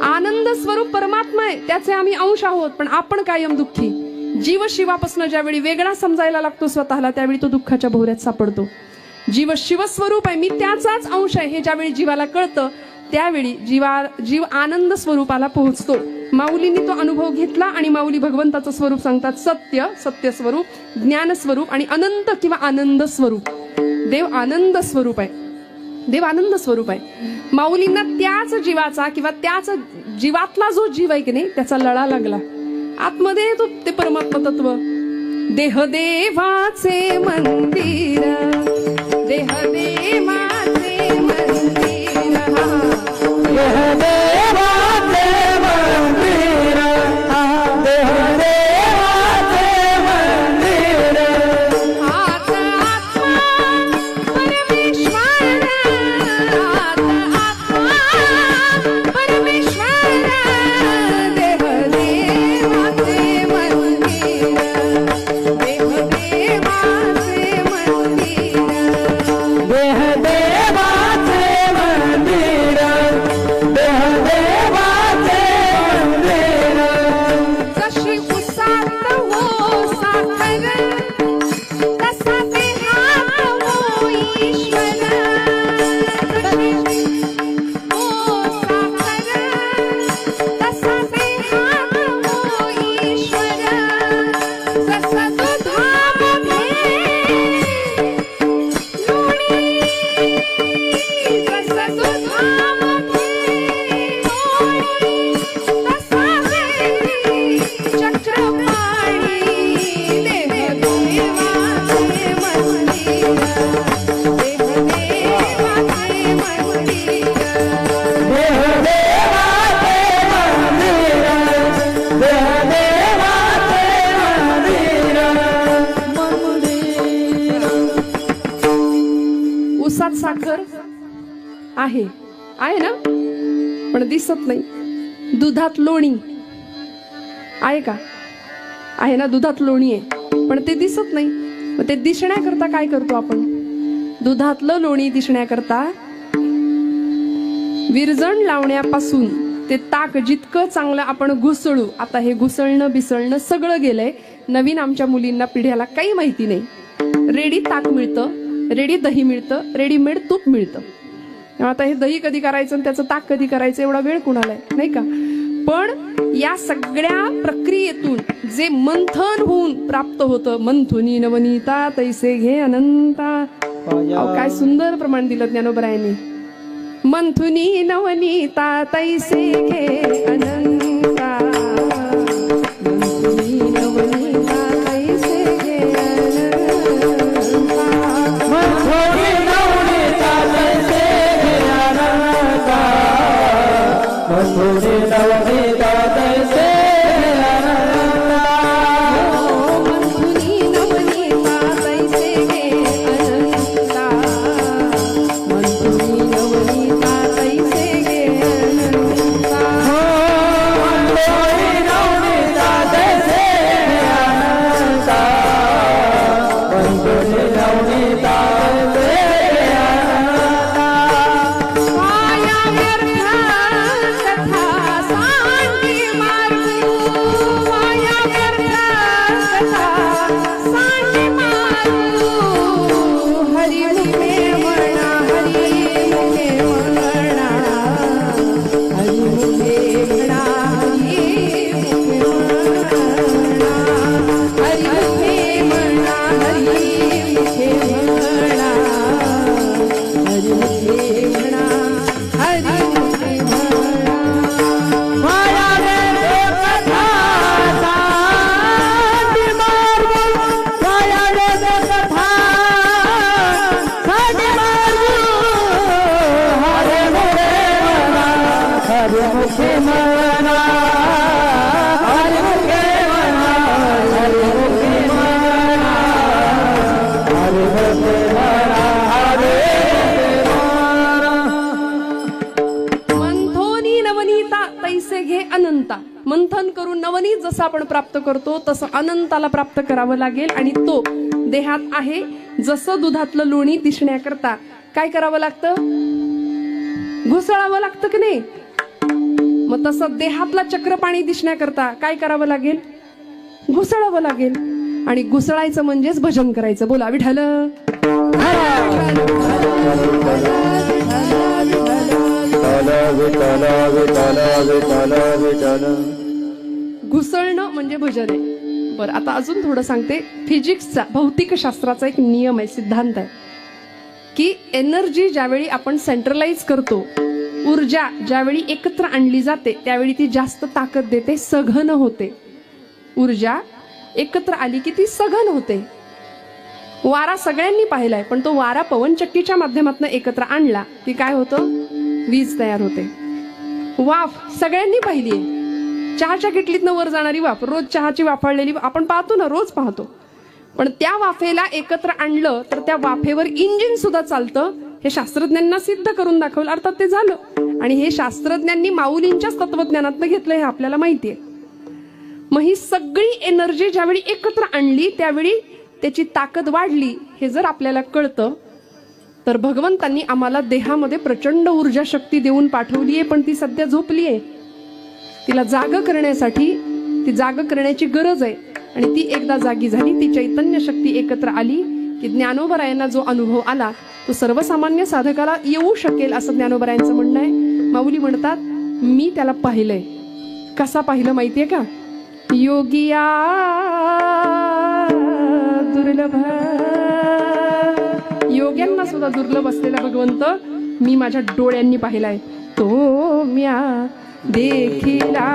आनंद स्वरूप परमात्मा आहे, त्याचे आम्ही अंश आहोत, पण आपण कायम दुःखी. जीव शिवापासून ज्यावेळी वेगळा समजायला लागतो स्वतःला, त्यावेळी तो दुःखाच्या भोवऱ्यात सापडतो. जीव शिवस्वरूप आहे, मी त्याचाच अंश आहे हे ज्यावेळी जीवाला कळतं, त्यावेळी जीव आनंद स्वरूपाला पोहोचतो. माऊलींनी तो अनुभव घेतला आणि माऊली भगवंताचं स्वरूप सांगतात. सत्य, सत्य स्वरूप, ज्ञान स्वरूप आणि अनंत किंवा आनंद स्वरूप. देव आनंद स्वरूप आहे. देव आनंद स्वरूप आहे. माऊलींना त्याच जीवाचा किंवा त्याच जीवातला जो जीव आहे की नाही त्याचा लळा लागला. आतमध्ये तो ते परमात्मा तत्व. देह देवाचे मंदिर, देह देवाचे मंदिर, देह देवाचे मंदिर, देह देवाचे मंदिर, आत आत्मा परमेश्वर, आत आत्मा परमेश्वर, देह देवाचे मंदिर, देह देवाचे मंदिर, देह देवाचे मंदिर, देह देवाचे मंदिर. जशी उसात हो साखर, तसा देहात हो ईश्वर. जशी हो साखर, तसा देहात हो ईश्वर. जसं दुधामध्ये लोणी, जसं दुधामध्ये लोणी, तसा वेळी चक्रपाणी. देह देवाचे मंदिर, देह देवाचे मंदिर, देह देवाचे मंदिर, देह देवाचे मंदिर. उसात साखर आहे, आहे ना, पण दिसत नाही. दुधात लोणी आहे का? आहे ना, दुधात लोणी आहे पण ते दिसत नाही. मग ते दिसण्याकरता काय करतो आपण? दुधातलं लोणी दिसण्याकरता विरजण लावण्यापासून ते ताक जितकं चांगलं आपण घुसळू. आता हे घुसळणं बिसळणं सगळं गेलंय. नवीन आमच्या मुलींना पिढ्याला काही माहिती नाही. रेडी ताक मिळतं, रेडी दही मिळतं, रेडीमेड तूप मिळतं. आता हे दही कधी करायचं आणि त्याचं ताक कधी करायचं एवढा वेळ कुणाला आहे, नाही का? पण या सगळ्या प्रक्रियेतून जे मंथन होऊन प्राप्त होतं, मंथुनी नवनीता तैसे घे अनंता. अहो, काय सुंदर प्रमाण दिलं ज्ञानोबरायांनी. मंथुनी नवनीता तैसे घे अनंता, मंथुनी नवनीता तैसे घे अनंता. मंथुनी नवनीता तैसे घे अनंता, मंथुनी नवनीता तैसे घे अनंता. मंथुनी नवनीता तैसे घे अनंता, मंथुनी नवनीता तैसे घे अनंता. मंथुनी नवनीता तैसे घे अनंता, मंथुनी नवनीता तैसे घे अनंता. माया व्यर्थ कथा सांगी मार्गू, माया व्यर्थ कथा सांगी मार्गू. हरी मुखे म्हणा, हरी मुखे म्हणा, हरी मुखे म्हणा, हरी मुखे म्हणा, हरी मुखे म्हणा, हरी मुखे म्हणा, हरी मुखे म्हणा, हरी मुखे म्हणा. माया व्यर्थ कथा सांगी मार्गू, माया व्यर्थ कथा सांगी मार्गू. हरे मुखे म्हणा, हरे मुखे म्हणा, हरे मुखे म्हणा, हरे मुखे म्हणा, हरे मुखे म्हणा, हरे मंथोनी नवनीता तैसे घे अनंता. मंथन करून नवनीत जसं आपण प्राप्त करतो तसं अनंताला प्राप्त करावं लागेल. आणि तो देहात आहे. जसं दुधातलं लोणी दिसण्याकरता काय करावं लागतं? घुसळावं लागतं की नाही? मग तसं देहातला चक्रपाणी दिसण्याकरता काय करावं लागेल? घुसळावं लागेल. आणि घुसळायचं म्हणजेच भजन करायचं. बोला विठ्ठल. हरे विठ्ठल विठ्ठल विठ्ठल विठ्ठल. घुसळणं म्हणजे भजन आहे. बरं, आता अजून थोडं सांगते. फिजिक्सचा, भौतिकशास्त्राचा एक नियम आहे, सिद्धांत आहे की एनर्जी ज्यावेळी आपण सेंट्रलाइज करतो, ऊर्जा ज्यावेळी एकत्र आणली जाते त्यावेळी ती जास्त ताकद देते, सघन होते. ऊर्जा एकत्र आली की ती सघन होते. वारा सगळ्यांनी पाहिलाय, पण तो वारा पवनचक्कीच्या माध्यमातून एकत्र आणला की काय होतं? वीज तयार होते. वाफ सगळ्यांनी पाहिलीये, चहाच्या किटलीतनं वर जाणारी वाफ, रोज चहाची वाफाळलेली आपण पाहतो ना, रोज पाहतो. पण त्या वाफेला एकत्र आणलं तर त्या वाफेवर इंजिन सुद्धा चालतं. हे शास्त्रज्ञांना सिद्ध करून दाखवलं, अर्थात ते झालं. आणि हे शास्त्रज्ञांनी माऊलींच्याच तत्वज्ञानातनं घेतलं, हे आपल्याला माहितीये. मग ही सगळी एनर्जी ज्यावेळी एकत्र आणली त्यावेळी त्याची ताकद वाढली. हे जर आपल्याला कळतं तर भगवंतांनी आम्हाला देहामध्ये प्रचंड ऊर्जा शक्ती देऊन पाठवली आहे, पण ती सध्या झोपली आहे. तिला जाग करण्यासाठी, ती जाग करण्याची गरज आहे. आणि ती एकदा जागी झाली, ती चैतन्य शक्ती एकत्र आली की ज्ञानोबरायांना जो अनुभव आला तो सर्वसामान्य साधकाला येऊ शकेल, असं ज्ञानोबरायांचं म्हणणं आहे. माऊली म्हणतात, मी त्याला पाहिलंय. कसा पाहिलं माहितीये का? योगिया दुर्लभ, योग्यांना सुद्धा दुर्लभ असलेला भगवंत मी माझ्या डोळ्यांनी पाहिलाय. तो म्या देखिला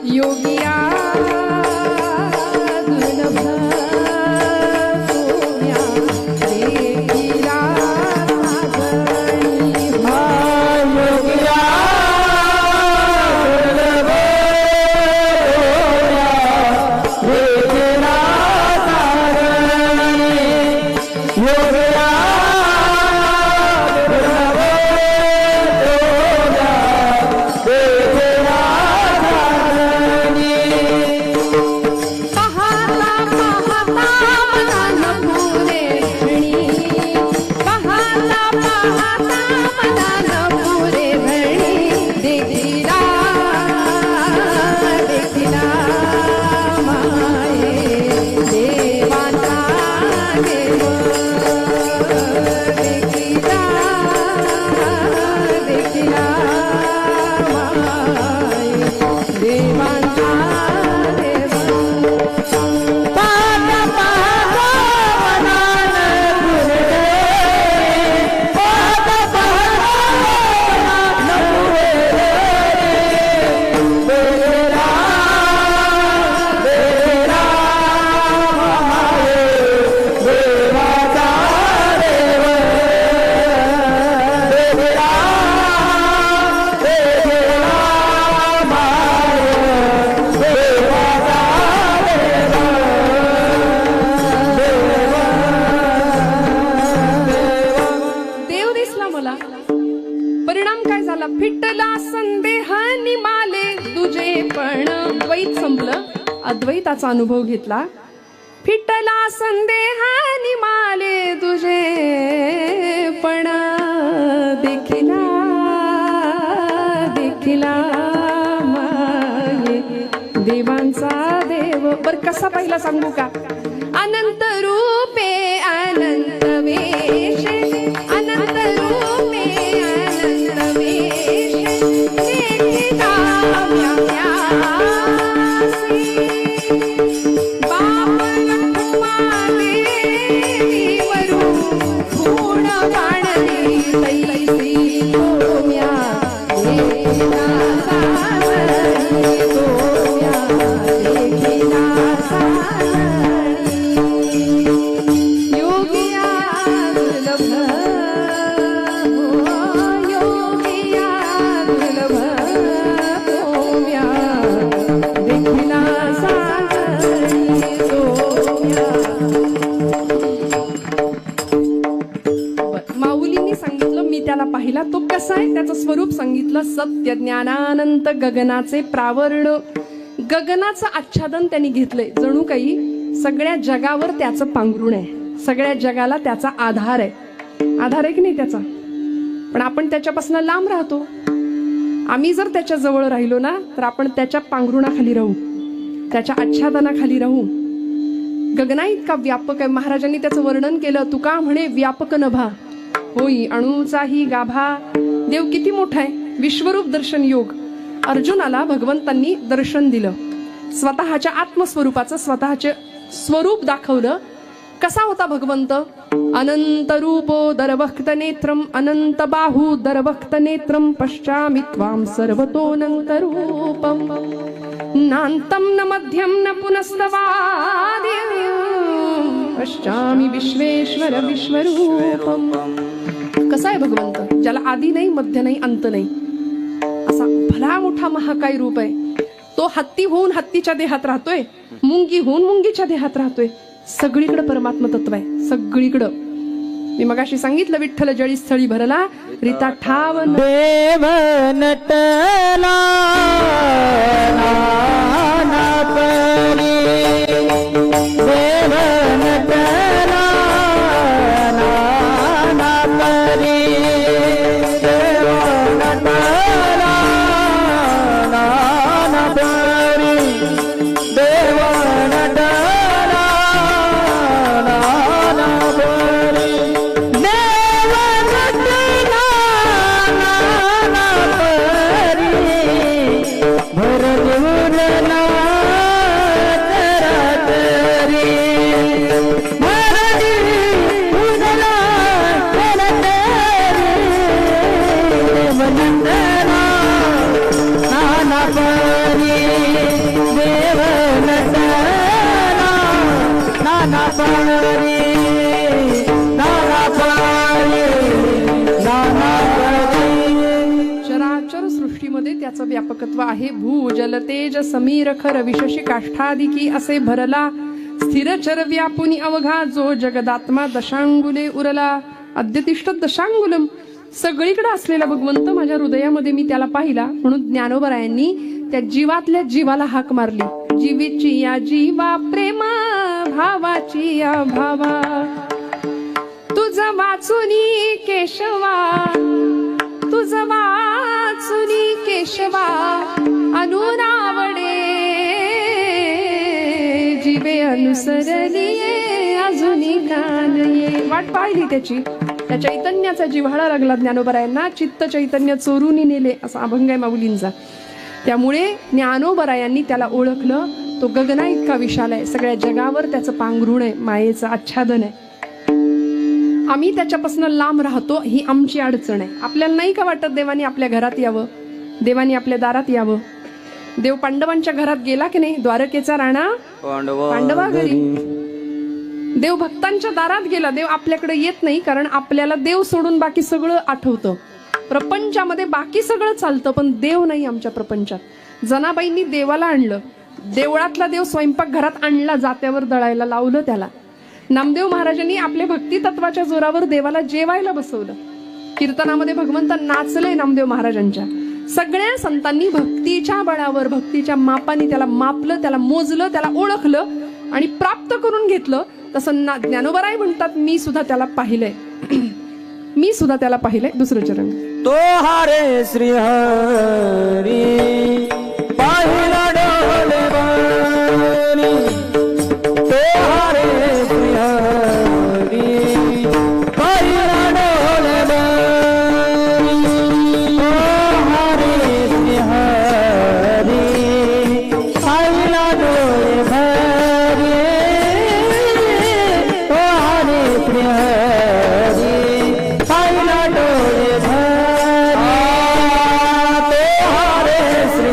योगिया दुर्लभ, तो म्या देखिला साधणी. योगिया दुर्लभ वेदिना तारणी. योगिया दुर्लभ वेदिना तारणी. पाहता पाहता मनानं पुरे भणी, पाहता पाहता मनानं पुरे भणी. देखिला देखिला माये देवाचा देव, देखिला देखिला माये देवाचा देव. पाहता पाहता मनानं पुरे, पाहता पाहता मनानं पुरे. बेरा बेरा माये देवाचा देव. बेरा बेरा माये देवाचा देव दिसला मला. परिणाम काय झाला? फिटला संदेहानी माले तुझे पण. द्वैत संपलं, अद्वैताचा अनुभव घेतला. फिटला संदेहानी माले तुझे पण. देखिला देखिला माये देवांचा देव. बर कसा पहिला सांगू का? अनंत रूपे अनंत वेशे, अनंत रूपे अनंत वेशे. देखिला व्याप्यासी, बाप रखुमा देवी वरू गुण वाणली तैसी. तोम्या देखिला सासणी, तोम्या देखिला सासणी. योगिया दुर्लभ, योगिया दुर्लभ, तोम्या देखिला सासणी, तोम्या. माऊलींनी सांगितलं मी त्याला पाहिला. तो कसा आहे त्याचं स्वरूप सांगितलं. सत्य ज्ञानानंत गगनाचे प्रावरण. गगनाचं आच्छादन त्यांनी घेतलंय. जणू काही सगळ्या जगावर त्याचं पांघरुण आहे, सगळ्या जगाला त्याचा आधार आहे. आधार आहे की नाही त्याचा? पण आपण त्याच्यापासून लांब राहतो. आम्ही जर त्याच्या जवळ राहिलो ना तर आपण त्याच्या पांघरुणाखाली राहू, त्याच्या आच्छादनाखाली राहू. गगना इतका व्यापक आहे. महाराजांनी त्याचं वर्णन केलं. तुका म्हणे व्यापक नभा, होई अणूचाही गाभा. देव किती मोठा आहे. विश्वरूप दर्शन योग. अर्जुनाला भगवंतांनी दर्शन दिलं, स्वतःच्या आत्मस्वरूपाचं स्वतःचे स्वरूप दाखवलं. कसा होता भगवंत. अनंत रूपो दरभक्त नेत्रम अनंत बाहू दरभक्त नेत्रम पश्चामि त्वां सर्वतोऽनंत रूपम नान्तं न मध्यं न पुनस्तवाद्यं पश्चामि विश्वेश्वर विश्वरूपम. कसा आहे भगवंत, ज्याला आदी नाही मध्य नाही अंत नाही, असा भला मोठा महाकाय रूप आहे. तो हत्ती होऊन हत्तीच्या देहात राहतोय, मुंगी होऊन मुंगीच्या देहात राहतोय. सगळीकडे परमात्म तत्व आहे, सगळीकडं. मी मगाशी सांगितलं, विठ्ठल जळी स्थळी भरला रीता ठाव देव नटला नाना परी. देव नटला नाना परी. देव नटला नाना परी. देव नटला चराचर सृष्टीमध्ये त्याचं व्यापकत्व आहे. भू जल तेज समीर खर विशशी काष्ठादिकी असे भरला. स्थिरचर व्यापुनी अवघा जो जगदात्मा दशांगुले उरला. अद्यतिष्ठ दशांगुलम. सगळीकडे असलेला भगवंत माझ्या हृदयामध्ये मी त्याला पाहिला. म्हणून ज्ञानोबरायांनी त्या जीवातल्या जीवाला हाक मारली. जीवीची या जीवा प्रेमा भावाची या भावा. तुझ वाचुनी केशवा तुझ वाचुनी केशवा अनुरावडे जीवे अनुसरलिये अजुनी कानये. वाट पाहिली त्याची. त्या चैतन्याचा जिव्हाळा लागला ज्ञानोबरायांना. चित्त चैतन्य चोरून नेले असा अभंग आहे माऊलींचा. त्यामुळे ज्ञानोबरायांनी त्याला ओळखलं. तो गगना इतका विशाल आहे, सगळ्या जगावर त्याचं पांघरुण आहे, मायेचं आच्छादन आहे. आम्ही त्याच्यापासून लांब राहतो, ही आमची अडचण आहे. आपल्याला नाही का वाटत देवानी आपल्या घरात यावं, देवानी आपल्या दारात यावं. देव पांडवांच्या घरात गेला की नाही. द्वारकेचा राणा पांडवा घरी. देव भक्तांच्या दारात गेला. देव आपल्याकडे येत नाही, कारण आपल्याला देव सोडून बाकी सगळं आठवतं. प्रपंचामध्ये बाकी सगळं चालतं, पण देव नाही आमच्या प्रपंचात. जनाबाईंनी देवाला आणलं. देवळातला देव स्वयंपाक घरात आणला, जात्यावर दळायला लावलं त्याला. नामदेव महाराजांनी आपल्या भक्ती तत्वाच्या जोरावर देवाला जेवायला बसवलं. कीर्तनामध्ये भगवंत नाचले नामदेव महाराजांच्या. सगळ्या संतांनी भक्तीच्या बळावर, भक्तीच्या मापाने त्याला मापलं, त्याला मोजलं, त्याला ओळखलं आणि प्राप्त करून घेतलं. तसं ज्ञानोबराय म्हणतात, मी सुद्धा त्याला पाहिलंय. मी सुद्धा त्याला पाहिलंय. दुसरं चरण. तो हरे श्री हरी पाहिला डोले बरी. तो हरे श्री हरी पाहिला डोले बरी. तो हरे श्री हरी पाहिला डोले भरी. तो हरे श्री हरी पाहिला डोले भरी. तो हरे श्री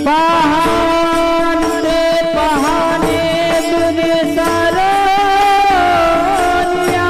पहाने पहाने तुझे सरोनिया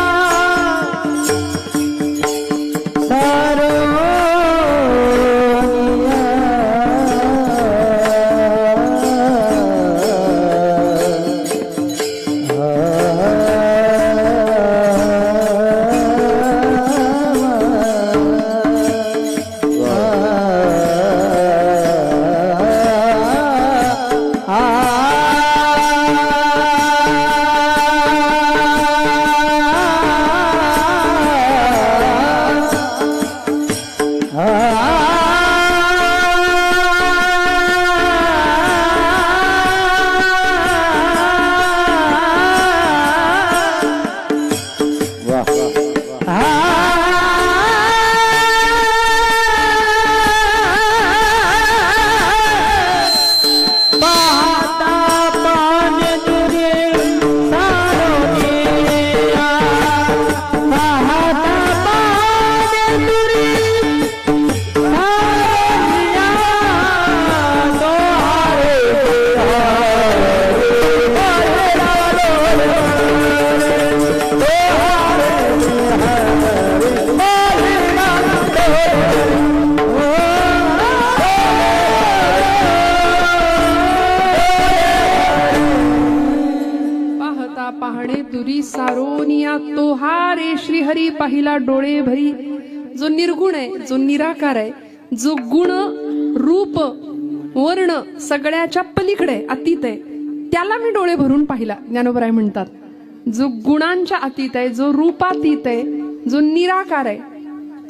पहाणे दुरी सारोनिया तोहारे श्रीहरी पाहिला डोळे भरी. जो निर्गुण आहे, जो निराकार आहे, जो गुण रूप वर्ण सगळ्याच्या पलीकडे अतीत आहे, त्याला मी डोळे भरून पाहिला. ज्ञानोबराय म्हणतात जो गुणांच्या अतीत आहे, जो रूपातीत आहे, जो निराकार आहे,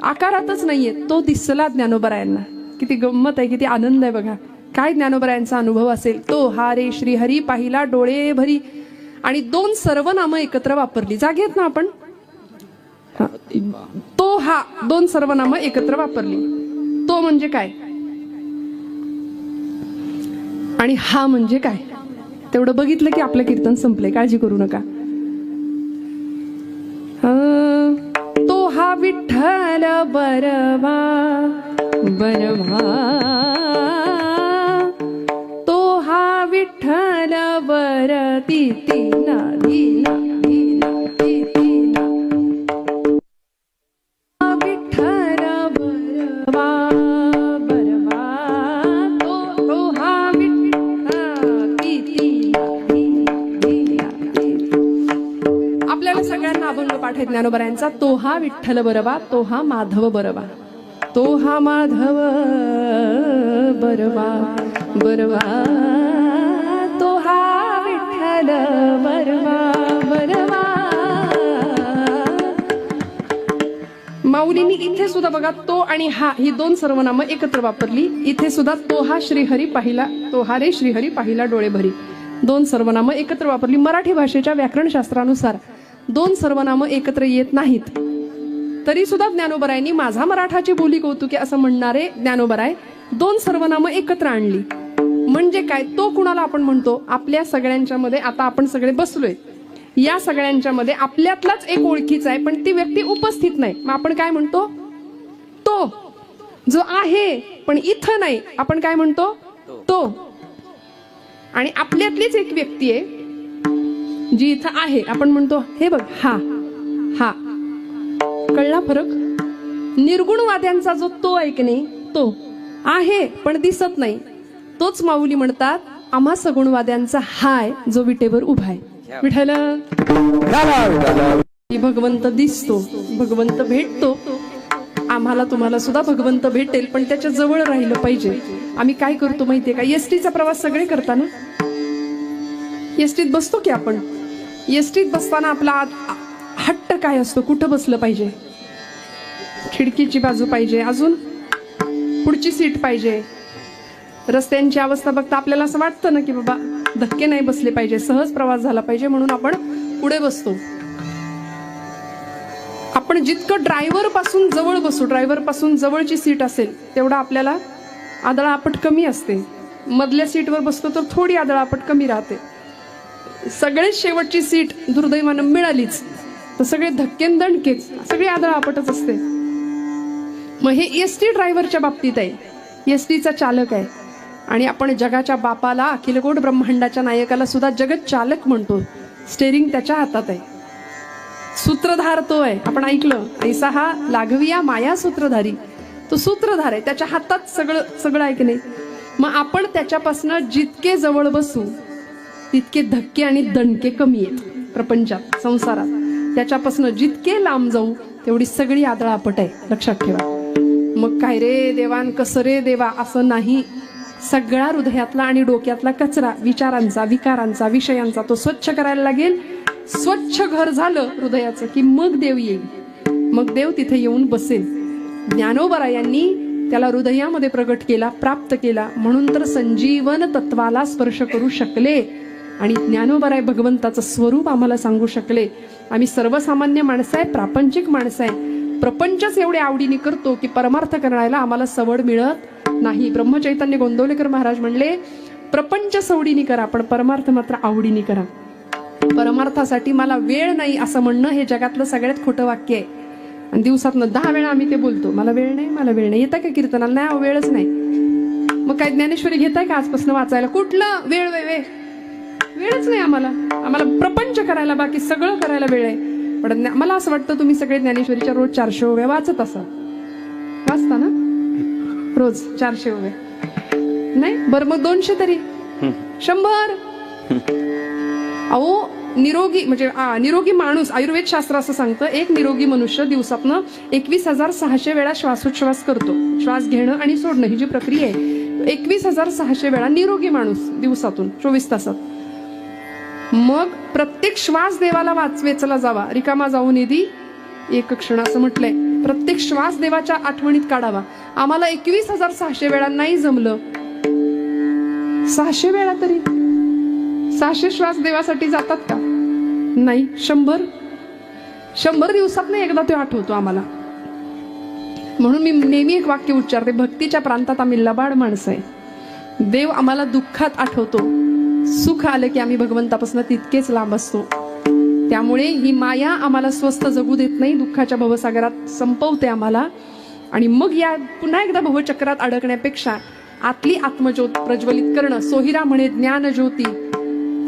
आकारातच नाहीये, तो दिसला ज्ञानोबरायांना. किती गंमत आहे, किती आनंद आहे बघा. काय ज्ञानोबरायांचा अनुभव असेल. तो हा रे श्रीहरी पाहिला डोळे भरी. आणि दोन सर्वनाम एकत्र वापरली. जागे आहेत ना आपण. तो हा दोन सर्वनाम एकत्र वापरली. तो म्हणजे काय आणि हा म्हणजे काय, तेवढं बघितलं की आपलं कीर्तन संपले. काळजी करू नका. तो हा विठ्ठल बरवा बरवा, तो हा विठ्ठल बर ती तीना दीना दीना ती तीना. विठ्ठल बरवा बरवा, तो हा विठ्ठल ती तीना दीना दीना. आपल्याला सगळ्यांना अभंग पाठ आहे ज्ञानोबरायांचा. तो हा विठ्ठल बरवा, तो हा माधव बरवा, तो हा माधव बरवा बरवा, तो हा विठ्ठल बरवा बरवा. माऊलींनी इथे सुद्धा बघा तो आणि हा ही दोन सर्वनामं एकत्र वापरली. इथे सुद्धा तो हा श्रीहरी पाहिला, तो हा रे श्रीहरी पाहिला डोळे भरी, दोन सर्वनामं एकत्र वापरली. मराठी भाषेच्या व्याकरणशास्त्रानुसार दोन सर्वनामं एकत्र येत नाहीत. तरी सुद्धा ज्ञानोबरायांनी माझा मराठाची बोली कौतुके असं म्हणणारे ज्ञानोबराय दोन सर्वनामं एकत्र आणली. म्हणजे काय, तो कुणाला आपण म्हणतो, आपल्या सगळ्यांच्या मध्ये आता आपण सगळे बसलोय, या सगळ्यांच्या मध्ये आपल्यातलाच एक ओळखीचा आहे, पण ती व्यक्ती उपस्थित नाही. मग आपण काय म्हणतो, तो जो आहे पण इथं नाही, आपण काय म्हणतो, तो. आणि आपल्यातलीच एक व्यक्ती आहे जी इथं आहे, आपण म्हणतो हे बघ हा हा. कळला फरक. निर्गुणवाद्यांचा जो तो आहे की नाही, तो आहे पण दिसत नाही, तोच माऊली म्हणतात आम्हा सगुणवाद्यांचा हाय जो विटेवर उभा आहे. विठ्ठल भगवंत दिसतो, भगवंत भेटतो. आम्हाला तुम्हाला सुद्धा भगवंत भेटेल, पण त्याच्या जवळ राहिलं पाहिजे. आम्ही काय करतो माहितीये का, एसटीचा प्रवास सगळे करताना एसटीत बसतो की आपण. एसटीत बसताना आपला हट्ट काय असतो, कुठं बसलं पाहिजे, खिडकीची बाजू पाहिजे, अजून पुढची सीट पाहिजे. रस्त्यांची अवस्था बघता आपल्याला असं वाटतं ना की बाबा धक्के नाही बसले पाहिजे, सहज प्रवास झाला पाहिजे, म्हणून आपण पुढे बसतो. आपण जितकं ड्रायव्हर पासून जवळ बसू, ड्रायव्हर पासून जवळची सीट असेल तेवढा आपल्याला आदळापट कमी असते. मधल्या सीटवर बसतो तर थोडी आदळापट कमी राहते. सगळेच शेवटची सीट दुर्दैवानं मिळालीच तर सगळे धक्केंदणकेच, सगळी आदळापटच असते. मग हे एसटी ड्रायव्हरच्या बाबतीत आहे. एसटीचा चालक आहे, आणि आपण जगाच्या बापाला, अखिलकोट ब्रह्मांडाच्या नायकाला सुद्धा जगत चालक म्हणतो. स्टेरिंग त्याच्या हातात आहे, सूत्रधार तो आहे. आपण ऐकलं, ऐसा हा लाघविया माया सूत्रधारी. तो सूत्रधार आहे, त्याच्या हातात सगळं आहे की नाही. मग आपण त्याच्यापासून जितके जवळ बसू तितके धक्के आणि दणके कमी आहेत प्रपंचात, संसारात. त्याच्यापासून जितके लांब जाऊ तेवढी सगळी आदळापट आहे, लक्षात ठेवा. मग काय रे देवान, कसं रे देवा, असं नाही. सगळा हृदयातला आणि डोक्यातला कचरा, विचारांचा, विकारांचा, विषयांचा तो स्वच्छ करायला लागेल. स्वच्छ घर झालं हृदयाचं की मग देव येईल, मग देव तिथे येऊन बसेल. ज्ञानोबा यांनी त्याला हृदयामध्ये प्रगट केला, प्राप्त केला, म्हणून तर संजीवन तत्वाला स्पर्श करू शकले. आणि ज्ञानोबा भगवंताचं स्वरूप आम्हाला सांगू शकले. आम्ही सर्वसामान्य माणसं आहे, प्रापंचिक माणसं आहे. प्रपंचच एवढे आवडीने करतो की परमार्थ करायला आम्हाला सवड मिळत नाही. ब्रह्मचैतन्य गोंदवलेकर महाराज म्हणले, प्रपंच सवडीने करा पण परमार्थ मात्र आवडीने करा. परमार्थासाठी मला वेळ नाही असं म्हणणं हे जगातलं सगळ्यात खोटं वाक्य आहे. आणि दिवसातनं 10 वेळा आम्ही ते बोलतो, मला वेळ नाही, मला वेळ नाही. येतं का कीर्तनाला? नाही, वेळच नाही. मग काय ज्ञानेश्वरी घेताय का आजपासून वाचायला? कुठलं वेळ? वेळच नाही आम्हाला. प्रपंच करायला, बाकी सगळं करायला वेळ आहे. पण मला असं वाटतं तुम्ही सगळे ज्ञानेश्वरीच्या रोज 400 ओव्या वाचत असा. वाचता ना रोज 400 ओव्या? नाही, बरं मग 200 तरी, 100. अहो निरोगी म्हणजे निरोगी माणूस, आयुर्वेद शास्त्र असं सांगतं, एक निरोगी मनुष्य दिवसातनं 21,600 वेळा श्वासोच्छ्वास करतो. श्वास घेणं आणि सोडणं ही जी प्रक्रिया आहे, 21,600 वेळा निरोगी माणूस दिवसातून 24 तासात. मग प्रत्येक श्वास देवाला वेचला जावा, रिकामा जाऊ निधी एक क्षण असं म्हटलंय. प्रत्येक श्वास देवाच्या आठवणीत काढावा. आम्हाला 21,600 वेळा नाही जमलं, 600 वेळा तरी. 600 श्वास देवासाठी जातात का? नाही. 100 दिवसात नाही एकदा तो आठवतो आम्हाला. म्हणून मी नेहमी एक वाक्य उच्चारते, भक्तीच्या प्रांतात आम्ही लबाड माणसं आहे. देव आम्हाला दुःखात आठवतो, सुख आलं की आम्ही भगवंतापासून तितकेच लांब असतो. त्यामुळे ही माया आम्हाला स्वस्थ जगू देत नाही, दुःखाच्या भवसागरात संपवते आम्हाला. आणि मग या पुन्हा एकदा भवचक्रात अडकण्यापेक्षा आतली आत्मज्योत प्रज्वलित करणं. सोहिरा म्हणे ज्ञान ज्योती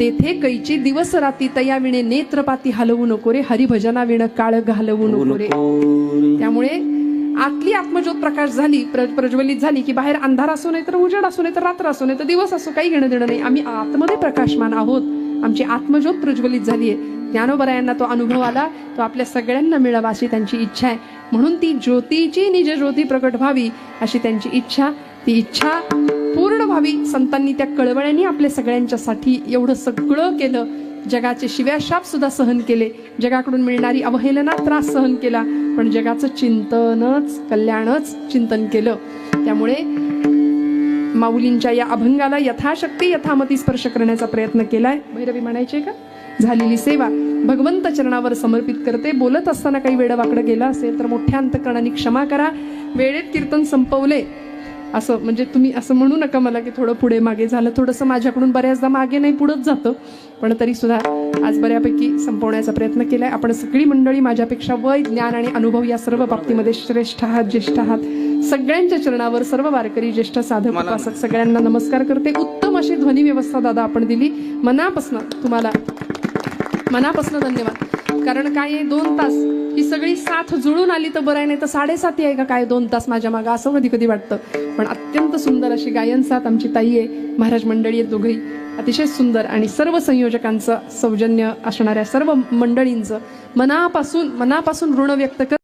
तेथे कैची दिवस राती, तया विणे नेत्रपाती हलवू नको रे, हरिभजना विण काळ घालवू नको रे. त्यामुळे आतली आत्मज्योत प्रकाश झाली, प्रज्वलित झाली की बाहेर अंधार असो, नाही तर उजेड असो, नाही तर रात्र असो, नाही तर दिवस असो, काही घेणं देणं नाही. आम्ही आतमध्ये प्रकाशमान आहोत, आमची आत्मज्योत प्रज्वलित झाली आहे. ज्ञानोबा यांना तो अनुभव आला, तो आपल्या सगळ्यांना मिळावा अशी त्यांची इच्छा आहे. म्हणून ती ज्योतीची निज ज्योती प्रकट व्हावी अशी त्यांची इच्छा. ती इच्छा पूर्ण व्हावी. संतांनी त्या कळवळ्यांनी आपल्या सगळ्यांच्यासाठी एवढं सगळं केलं. जगाचे शिव्याशाप सुद्धा सहन केले, जगाकडून मिळणारी अवहेलना, त्रास सहन केला, पण जगाचं चिंतनच, कल्याणच चिंतन केलं. त्यामुळे माऊलींच्या या अभंगाला यथाशक्ती यथामती स्पर्श करण्याचा प्रयत्न केलाय. भैरवी म्हणायचे का? झालेली सेवा भगवंत चरणावर समर्पित करते. बोलत असताना काही वेडवाकडं गेलं असेल तर मोठ्या अंतकरणाने क्षमा करा. वेळेत कीर्तन संपवले असं म्हणजे तुम्ही असं म्हणू नका मला की थोडं पुढे मागे झालं. थोडंसं माझ्याकडून बऱ्याचदा मागे नाही पुढंच जातं, पण तरी सुद्धा आज बऱ्यापैकी संपवण्याचा प्रयत्न केलाय. आपण सगळी मंडळी माझ्यापेक्षा वय, ज्ञान आणि अनुभव या सर्व बाबतीमध्ये श्रेष्ठ आहात, ज्येष्ठ आहात. सगळ्यांच्या चरणावर सर्व वारकरी, ज्येष्ठ साधक, उपासक सगळ्यांना नमस्कार करते. उत्तम अशी ध्वनी व्यवस्था दादा आपण दिली. तुम्हाला मनापासून धन्यवाद. कारण काय आहे, 2 तास ही सगळी साथ जुळून आली तर बरं आहे, नाही तर 7:30 आहे का काय 2 तास माझ्या मागं, असं कधी कधी वाटतं. पण अत्यंत सुंदर अशी गायन साथ आमची ताई आहे, महाराज मंडळी आहेत दोघंही अतिशय सुंदर. आणि सर्व संयोजकांचं, सौजन्य असणाऱ्या सर्व मंडळींचं मनापासून ऋण व्यक्त कर.